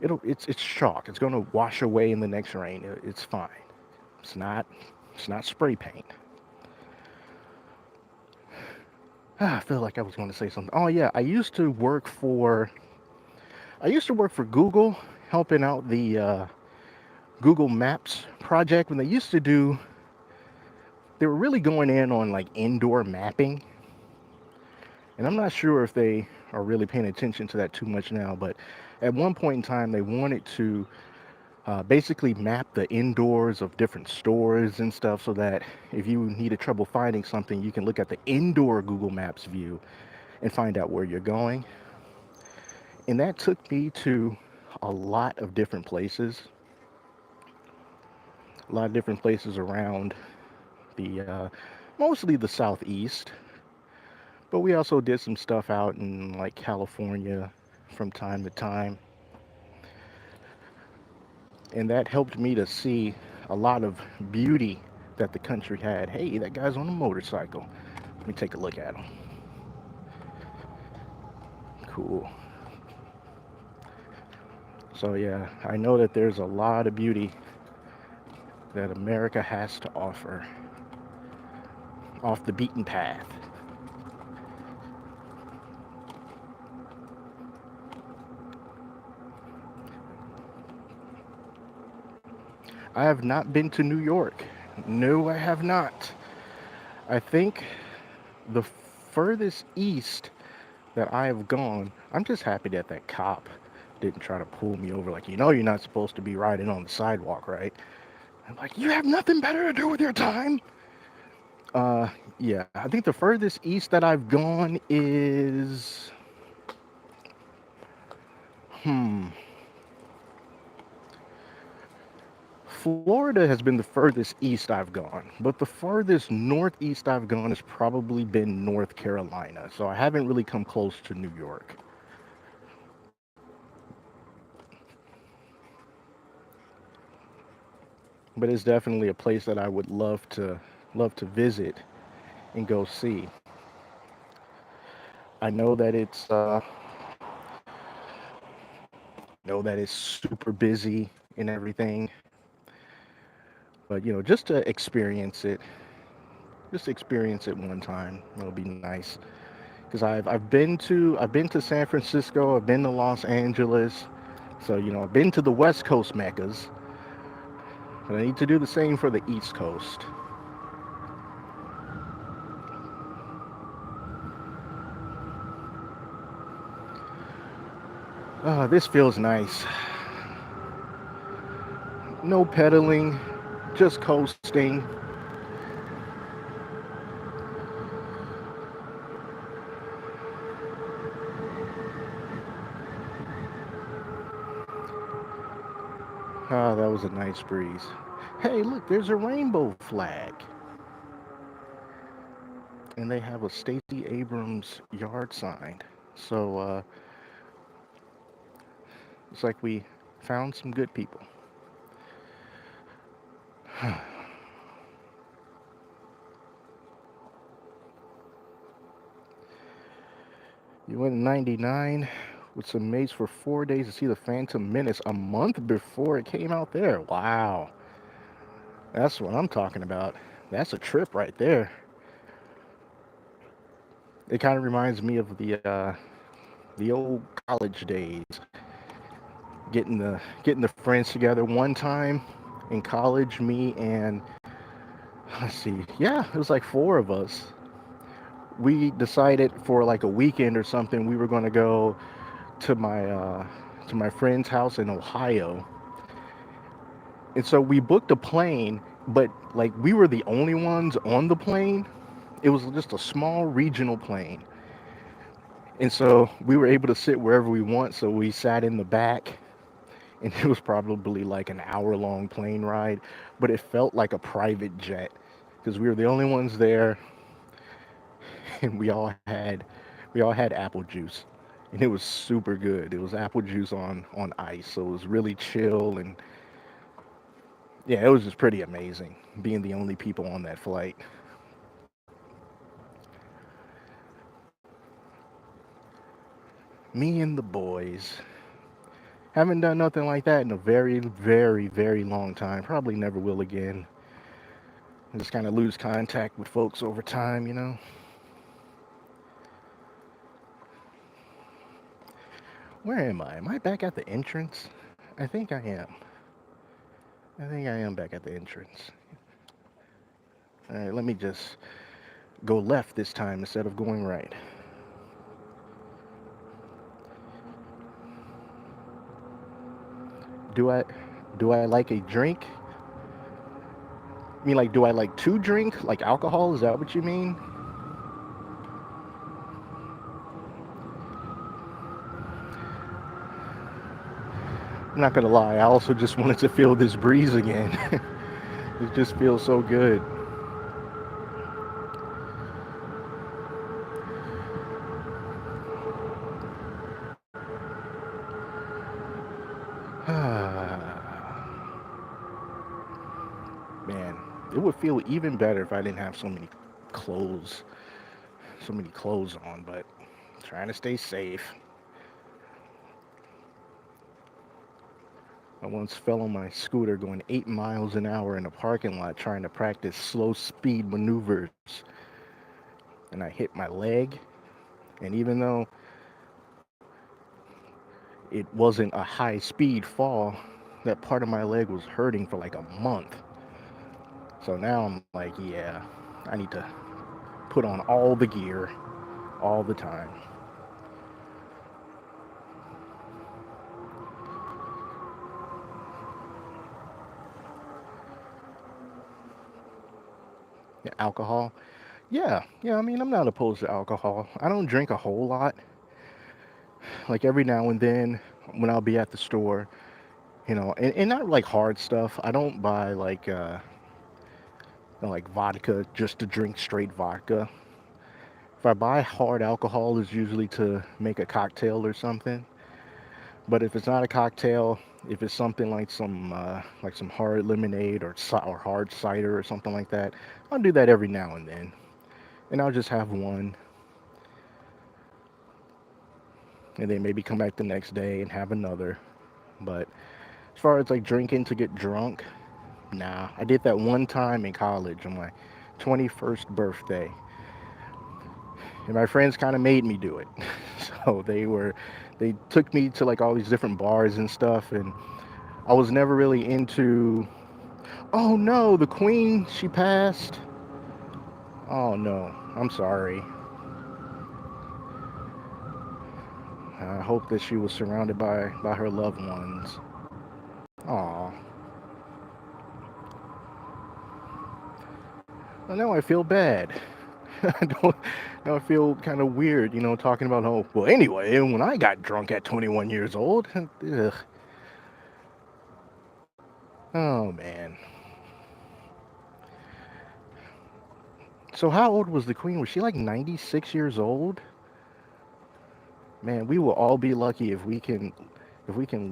It's chalk. It's gonna wash away in the next rain. It's fine. It's not it's not spray paint. I feel like I was going to say something. Oh yeah, I used to work for Google, helping out the Google Maps project when they were really going in on like indoor mapping, and I'm not sure if they are really paying attention to that too much now. But at one point in time, they wanted to basically map the indoors of different stores and stuff, so that if you needed trouble finding something, you can look at the indoor Google Maps view and find out where you're going. And that took me to a lot of different places, a lot of different places around the mostly the southeast, but we also did some stuff out in like California from time to time, and that helped me to see a lot of beauty that the country had. Hey, that guy's on a motorcycle. Let me take a look at him. Cool. So yeah, I know that there's a lot of beauty that America has to offer off the beaten path. I have not been to New York. No, I have not. I think the furthest east that I have gone, I'm just happy that that cop didn't try to pull me over. Like, you're not supposed to be riding on the sidewalk, right? I'm like, you have nothing better to do with your time? Uh, yeah, I think the furthest east that I've gone is, hmm, Florida has been the furthest east I've gone, but the farthest northeast I've gone has probably been North Carolina. So I haven't really come close to New York. But it's definitely a place that I would love to visit and go see. I know that it's super busy and everything, but just to experience it one time, it'll be nice. Because I've been to San Francisco, I've been to Los Angeles, so I've been to the West Coast meccas, but I need to do the same for the East Coast. This feels nice. No pedaling, just coasting. That was a nice breeze. Hey, look, there's a rainbow flag. And they have a Stacey Abrams yard sign. So it's like we found some good people. You went in 99 with some mates for 4 days to see the Phantom Menace a month before it came out there. Wow. That's what I'm talking about. That's a trip right there. It kind of reminds me of the old college days, getting the friends together. One time in college, me and let's see, yeah, it was like four of us. We decided for like a weekend or something we were going to go to my friend's house in Ohio, and so we booked a plane. But like we were the only ones on the plane. It was just a small regional plane, and so we were able to sit wherever we want. So we sat in the back, and it was probably like an hour-long plane ride, but it felt like a private jet because we were the only ones there, and we all had apple juice, and it was super good. It was apple juice on ice, so it was really chill, and yeah, it was just pretty amazing being the only people on that flight. Me and the boys haven't done nothing like that in a very, very, very long time. Probably never will again. Just kind of lose contact with folks over time. Where am I? Am I back at the entrance? I think I am. I think I am back at the entrance. All right, let me just go left this time instead of going right. Do I do I like a drink? I mean, like, do I like to drink like alcohol? Is that what you mean? I'm not gonna lie. I also just wanted to feel this breeze again. It just feels so good. Man, it would feel even better if I didn't have clothes, so many clothes on. But trying to stay safe. I once fell on my scooter going 8 miles an hour in a parking lot trying to practice slow speed maneuvers, and I hit my leg. And even though it wasn't a high speed fall, that part of my leg was hurting for like a month. So now I'm like, yeah, I need to put on all the gear all the time. Yeah, alcohol. Yeah, yeah, I mean, I'm not opposed to alcohol. I don't drink a whole lot. Like every now and then when I'll be at the store, and not like hard stuff. I don't buy like vodka just to drink straight vodka. If I buy hard alcohol, it's usually to make a cocktail or something. But if it's not a cocktail, if it's something like some hard lemonade or hard cider or something like that, I'll do that every now and then, and I'll just have one, and then maybe come back the next day and have another. But as far as like drinking to get drunk, nah. I did that one time in college on my 21st birthday, and my friends kind of made me do it. So they took me to like all these different bars and stuff, and I was never really into. Oh no, the queen, she passed. Oh no, I'm sorry. I hope that she was surrounded by her loved ones. Aw. Well, now I feel bad. I don't. Now I feel kind of weird, talking about, oh well. Anyway, when I got drunk at 21 years old. Ugh. Oh man. So how old was the queen? Was she like 96 years old? Man, we will all be lucky if we can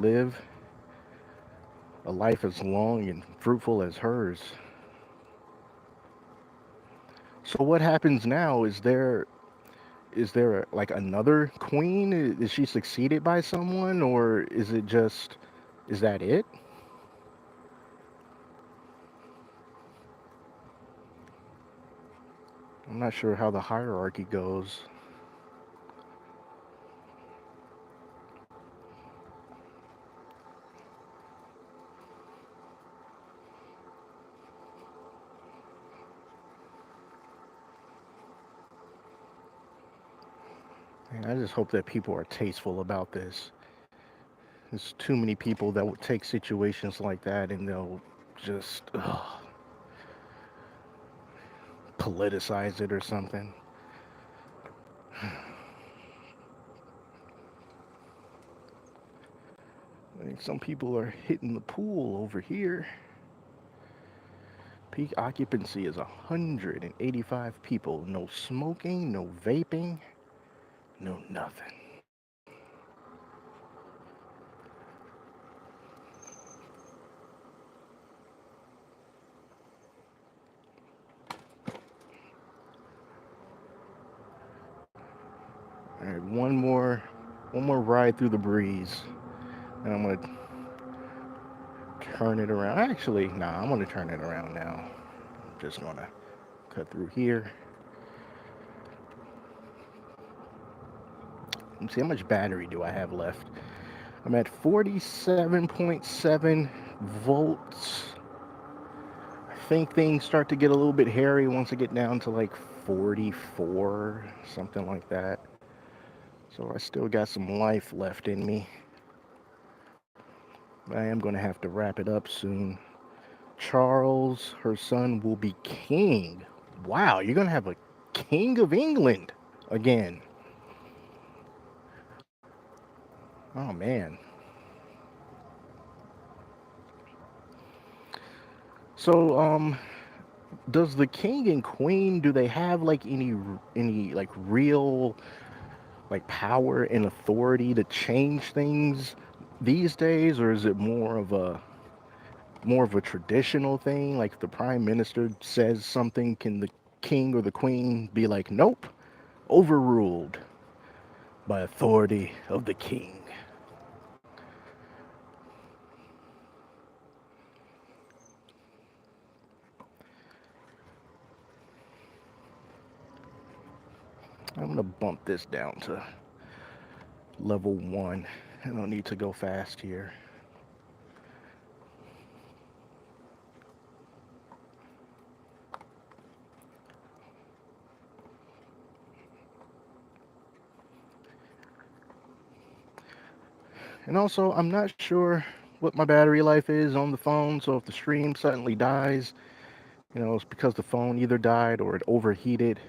live a life as long and fruitful as hers. So what happens now? Is there like another queen? Is she succeeded by someone, or is that it? I'm not sure how the hierarchy goes. And I just hope that people are tasteful about this. There's too many people that would take situations like that and they'll just politicize it or something. Like some people are hitting the pool over here. Peak occupancy is 185 people. No smoking, no vaping, no nothing. All right, one more ride through the breeze, and I'm gonna turn it around. Actually, nah, I'm gonna turn it around now. I'm just gonna cut through here. Let's see how much battery do I have left. I'm at 47.7 volts. I think things start to get a little bit hairy once I get down to like 44, something like that. So I still got some life left in me. I am going to have to wrap it up soon. Charles, her son, will be king. Wow, you're going to have a king of England again. Oh, man. So, does the king and queen, do they have like any like real like power and authority to change things these days, or is it more of a traditional thing? Like if the prime minister says something, can the king or the queen be like, nope, overruled by authority of the king? I'm gonna bump this down to level 1. I don't need to go fast here. And also, I'm not sure what my battery life is on the phone, so if the stream suddenly dies, it's because the phone either died or it overheated.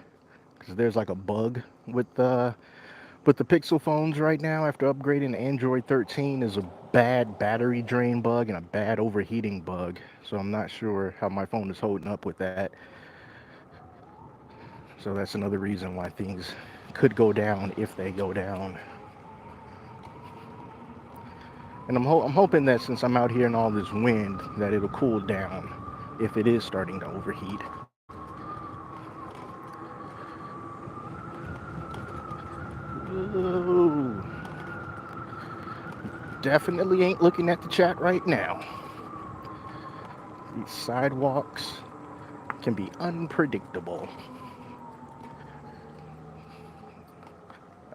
Because there's like a bug with the Pixel phones right now after upgrading to Android 13 is a bad battery drain bug and a bad overheating bug. So I'm not sure how my phone is holding up with that. So that's another reason why things could go down if they go down. And I'm hoping that since I'm out here in all this wind, that it'll cool down if it is starting to overheat. Ooh, definitely ain't looking at the chat right now. These sidewalks can be unpredictable.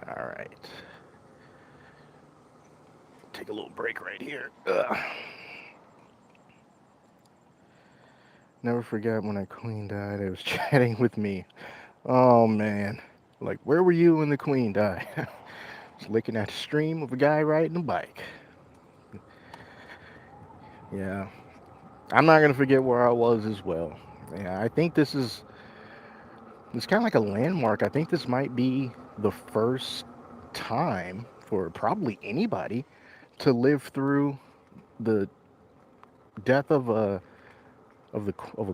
All right. Take a little break right here. Ugh. Never forget when that queen died. It was chatting with me. Oh man. Like, where were you when the queen died? Just looking at the stream of a guy riding a bike. Yeah. I'm not gonna forget where I was as well. Yeah, I think it's kind of like a landmark. I think this might be the first time for probably anybody to live through the death of a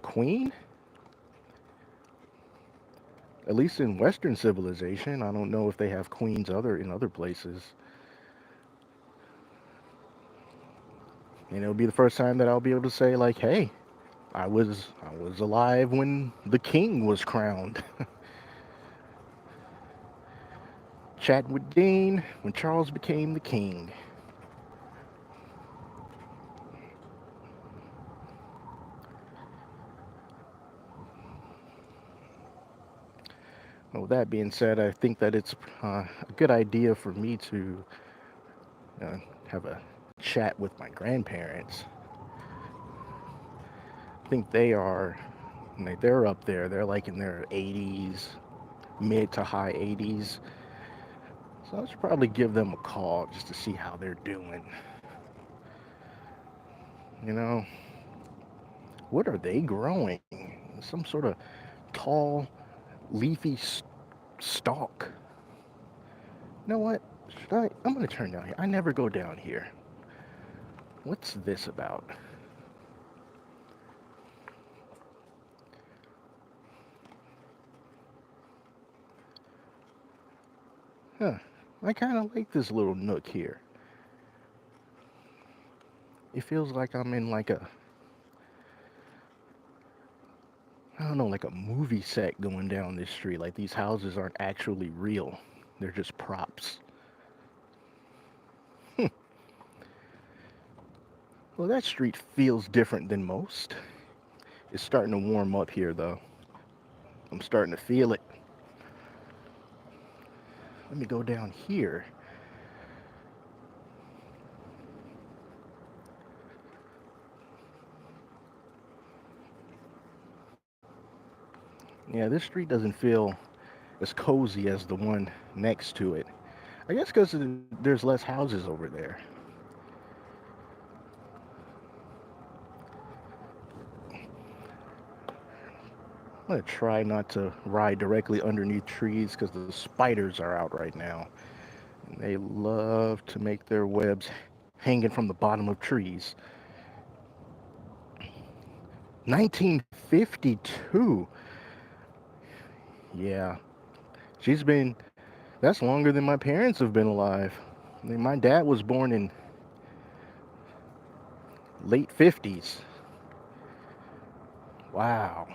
queen, at least in Western civilization. I don't know if they have queens in other places. And it'll be the first time that I'll be able to say like, "Hey, I was alive when the king was crowned." Chatting with Dean when Charles became the king. Well, with that being said, I think that it's a good idea for me to uh, have a chat with my grandparents. I think they're up there. They're like in their 80s, mid to high 80s. So I should probably give them a call just to see how they're doing. You know, what are they growing? Some sort of tall, leafy stalk. You know what? I'm gonna turn down here. I never go down here. What's this about? Huh. I kind of like this little nook here. It feels like I'm in like I don't know, like a movie set going down this street. Like these houses aren't actually real. They're just props. Well, that street feels different than most. It's starting to warm up here though. I'm starting to feel it. Let me go down here. Yeah, this street doesn't feel as cozy as the one next to it. I guess because there's less houses over there. I'm gonna try not to ride directly underneath trees because the spiders are out right now. And they love to make their webs hanging from the bottom of trees. 1952. Yeah, she's been, that's longer than my parents have been alive. I mean, my dad was born in late 50s. Wow.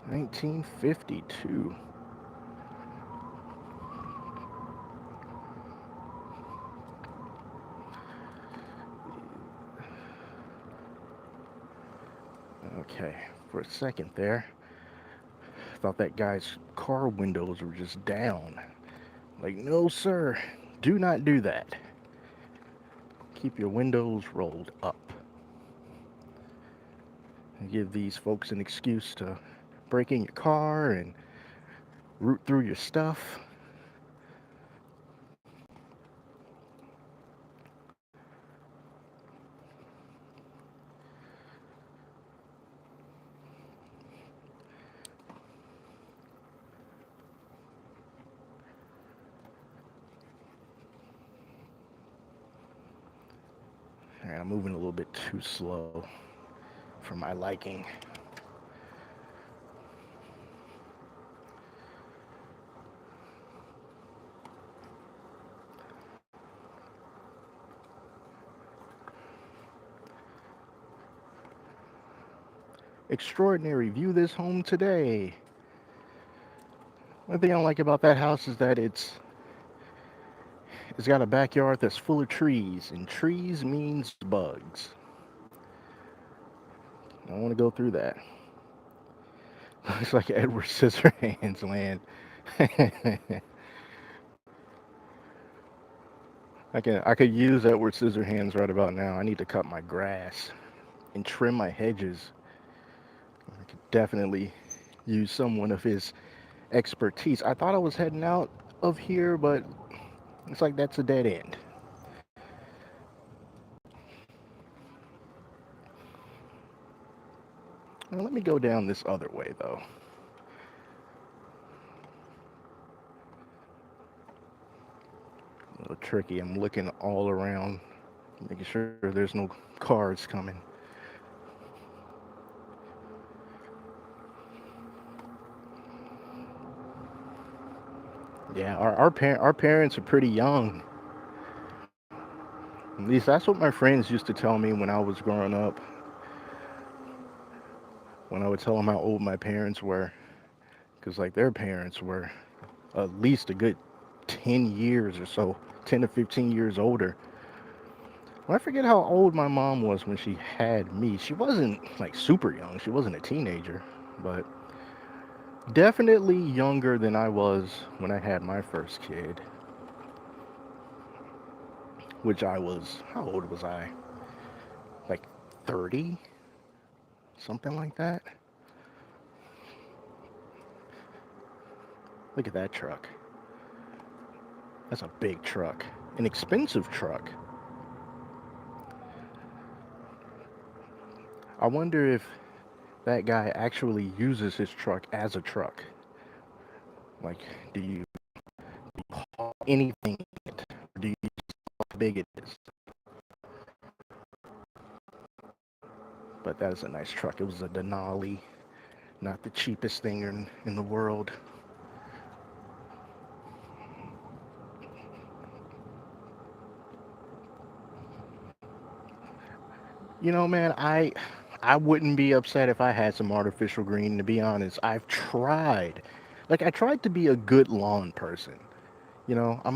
1952. Okay, for a second there, I thought that guy's car windows were just down. Like, no, sir, do not do that. Keep your windows rolled up. And give these folks an excuse to break in your car and root through your stuff. All right, I'm moving a little bit too slow for my liking. Extraordinary view this home today. One thing I don't like about that house is that it's got a backyard that's full of trees, and trees means bugs. I don't want to go through that. Looks like Edward Scissorhands land. I could use Edward Scissorhands right about now. I need to cut my grass and trim my hedges. I could definitely use someone of his expertise. I thought I was heading out of here, but it's like that's a dead end. Now, let me go down this other way though. A little tricky. I'm looking all around, making sure there's no cars coming. Yeah, our parents are pretty young. At least that's what my friends used to tell me when I was growing up. When I would tell them how old my parents were, because like their parents were at least a good 10 years or so, 10 to 15 years older. Well, I forget how old my mom was when she had me. She wasn't like super young. She wasn't a teenager, but definitely younger than I was when I had my first kid, which I was, how old was I? Like 30, something like that. Look at that truck. That's a big truck, an expensive truck. I wonder if that guy actually uses his truck as a truck. Like, do you haul anything in it? Or do you know how big it is? But that is a nice truck. It was a Denali, not the cheapest thing in the world. You know, man, I wouldn't be upset if I had some artificial green, to be honest. I've tried. Like I tried to be a good lawn person. You know, I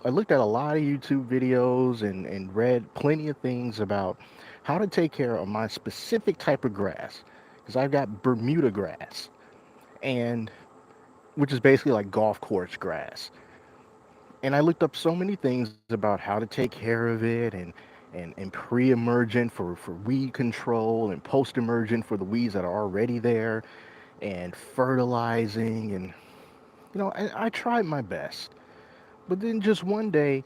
looked at a lot of YouTube videos and read plenty of things about how to take care of my specific type of grass. Because I've got Bermuda grass, and which is basically like golf course grass. And I looked up so many things about how to take care of it and pre-emergent for weed control and post-emergent for the weeds that are already there and fertilizing and I tried my best. But then just one day,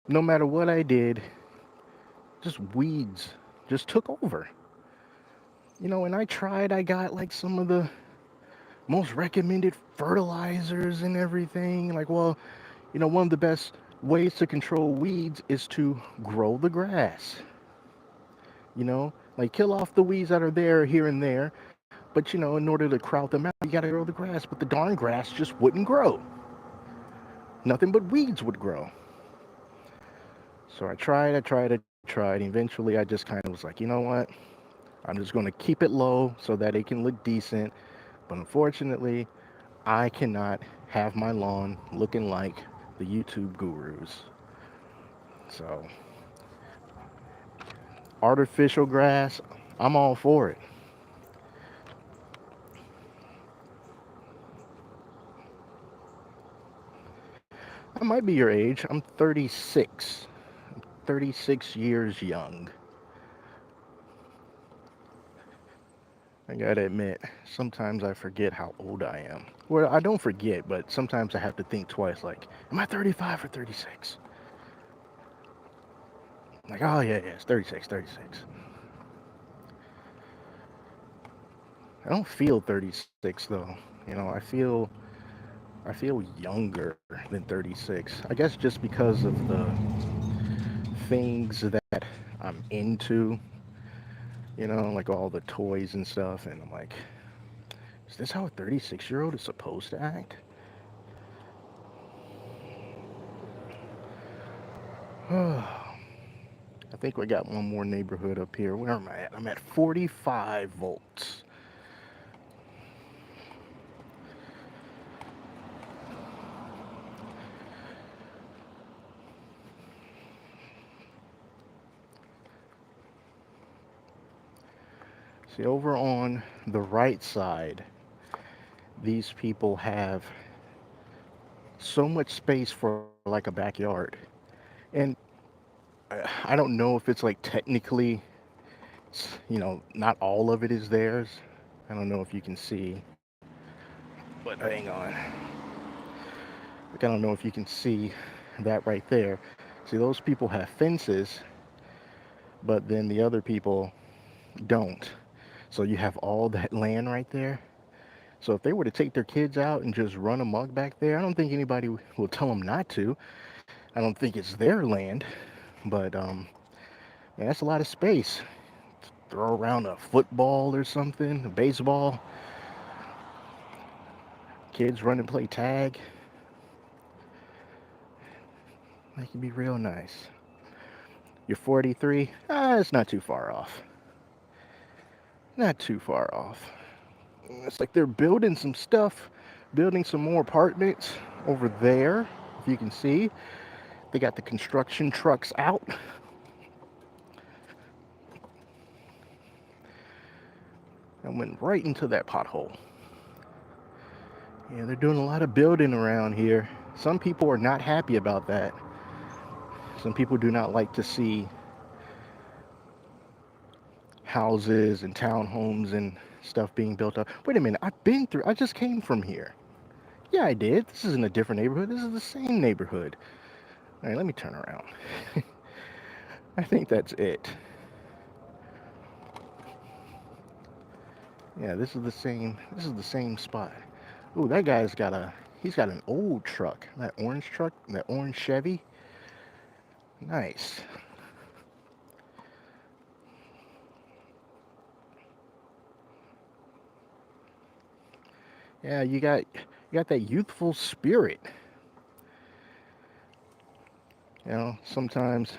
no matter what I did, just weeds just took over. And I got like some of the most recommended fertilizers and everything. Like, well, one of the best ways to control weeds is to grow the grass. Like kill off the weeds that are there here and there. But in order to crowd them out, you gotta grow the grass. But the darn grass just wouldn't grow. Nothing but weeds would grow. So I tried. Eventually, I just kind of was like, you know what? I'm just gonna keep it low so that it can look decent. But unfortunately, I cannot have my lawn looking like the YouTube gurus. So artificial grass, I'm all for it. I might be your age. I'm 36. 36 years young. I gotta admit, sometimes I forget how old I am. Well, I don't forget, but sometimes I have to think twice like, am I 35 or 36? Like, oh yeah, yeah, it's 36, 36. I don't feel 36 though. I feel younger than 36. I guess just because of the things that I'm into, like all the toys and stuff. And I'm like, is this how a 36-year-old is supposed to act? I think we got one more neighborhood up here. Where am I at? I'm at 45 volts. See, over on the right side, these people have so much space for like a backyard. And I don't know if it's like technically, not all of it is theirs. I don't know if you can see, but hang on. Like, I don't know if you can see that right there. See, those people have fences, but then the other people don't. So you have all that land right there. So if they were to take their kids out and just run amok back there, I don't think anybody will tell them not to. I don't think it's their land, but man, that's a lot of space. Throw around a football or something, a baseball. Kids run and play tag. That could be real nice. You're 43. It's not too far off. Not too far off. It's like they're building some stuff, building some more apartments over there. If you can see, they got the construction trucks out. I went right into that pothole. Yeah, they're doing a lot of building around here. Some people are not happy about that. Some people do not like to see houses and townhomes and stuff being built up. Wait a minute, I just came from here. Yeah, I did. This isn't a different neighborhood. This is the same neighborhood. All right, let me turn around. I think that's it. Yeah, this is the same spot. Ooh, that guy's he's got an old truck. That orange Chevy. Nice. Yeah, you got that youthful spirit. Sometimes,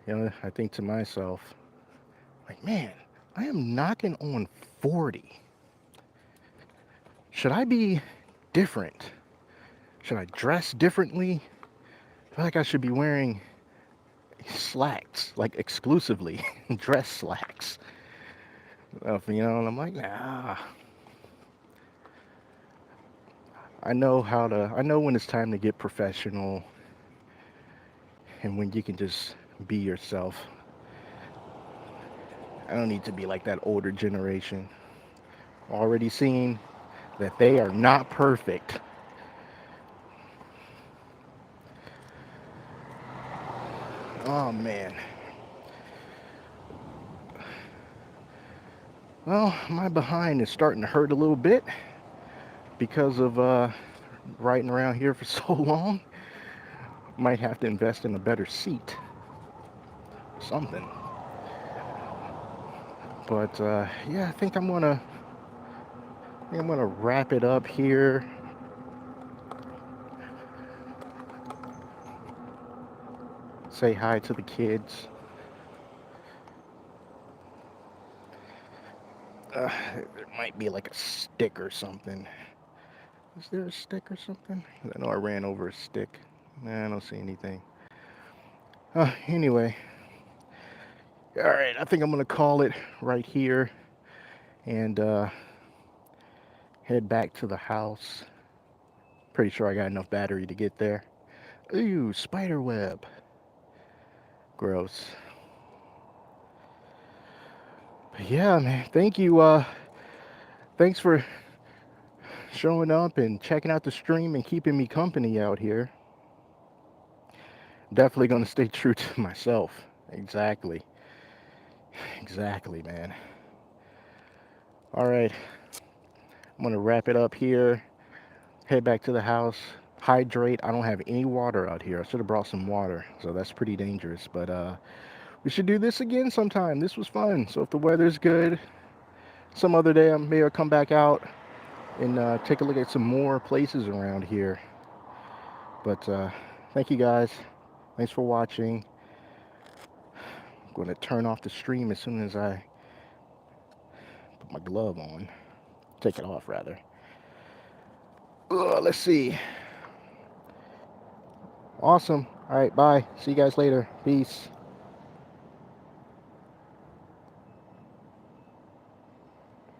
I think to myself, like, man, I am knocking on 40. Should I be different? Should I dress differently? I feel like I should be wearing slacks, like exclusively dress slacks. And I'm like, nah. I know when it's time to get professional and when you can just be yourself. I don't need to be like that older generation. Already seeing that they are not perfect. Oh man. Well, my behind is starting to hurt a little bit because of riding around here for so long. Might have to invest in a better seat. Something. But yeah, I think I'm gonna wrap it up here. Say hi to the kids. There might be like a stick or something. Is there a stick or something? I know I ran over a stick. Nah, I don't see anything. Anyway, all right. I think I'm gonna call it right here and head back to the house. Pretty sure I got enough battery to get there. Ooh, spider web. Gross. But yeah, man. Thank you. Thanks for showing up and checking out the stream and keeping me company out here. Definitely gonna stay true to myself. Exactly. Exactly, man. All right. I'm gonna wrap it up here. Head back to the house. Hydrate. I don't have any water out here. I should have brought some water, so that's pretty dangerous. But we should do this again sometime. This was fun. So if the weather's good, some other day I may come back out and take a look at some more places around here. But thank you guys. Thanks for watching. I'm going to turn off the stream as soon as I put my glove on. Take it off, rather. Let's see. Awesome. All right, bye. See you guys later. Peace.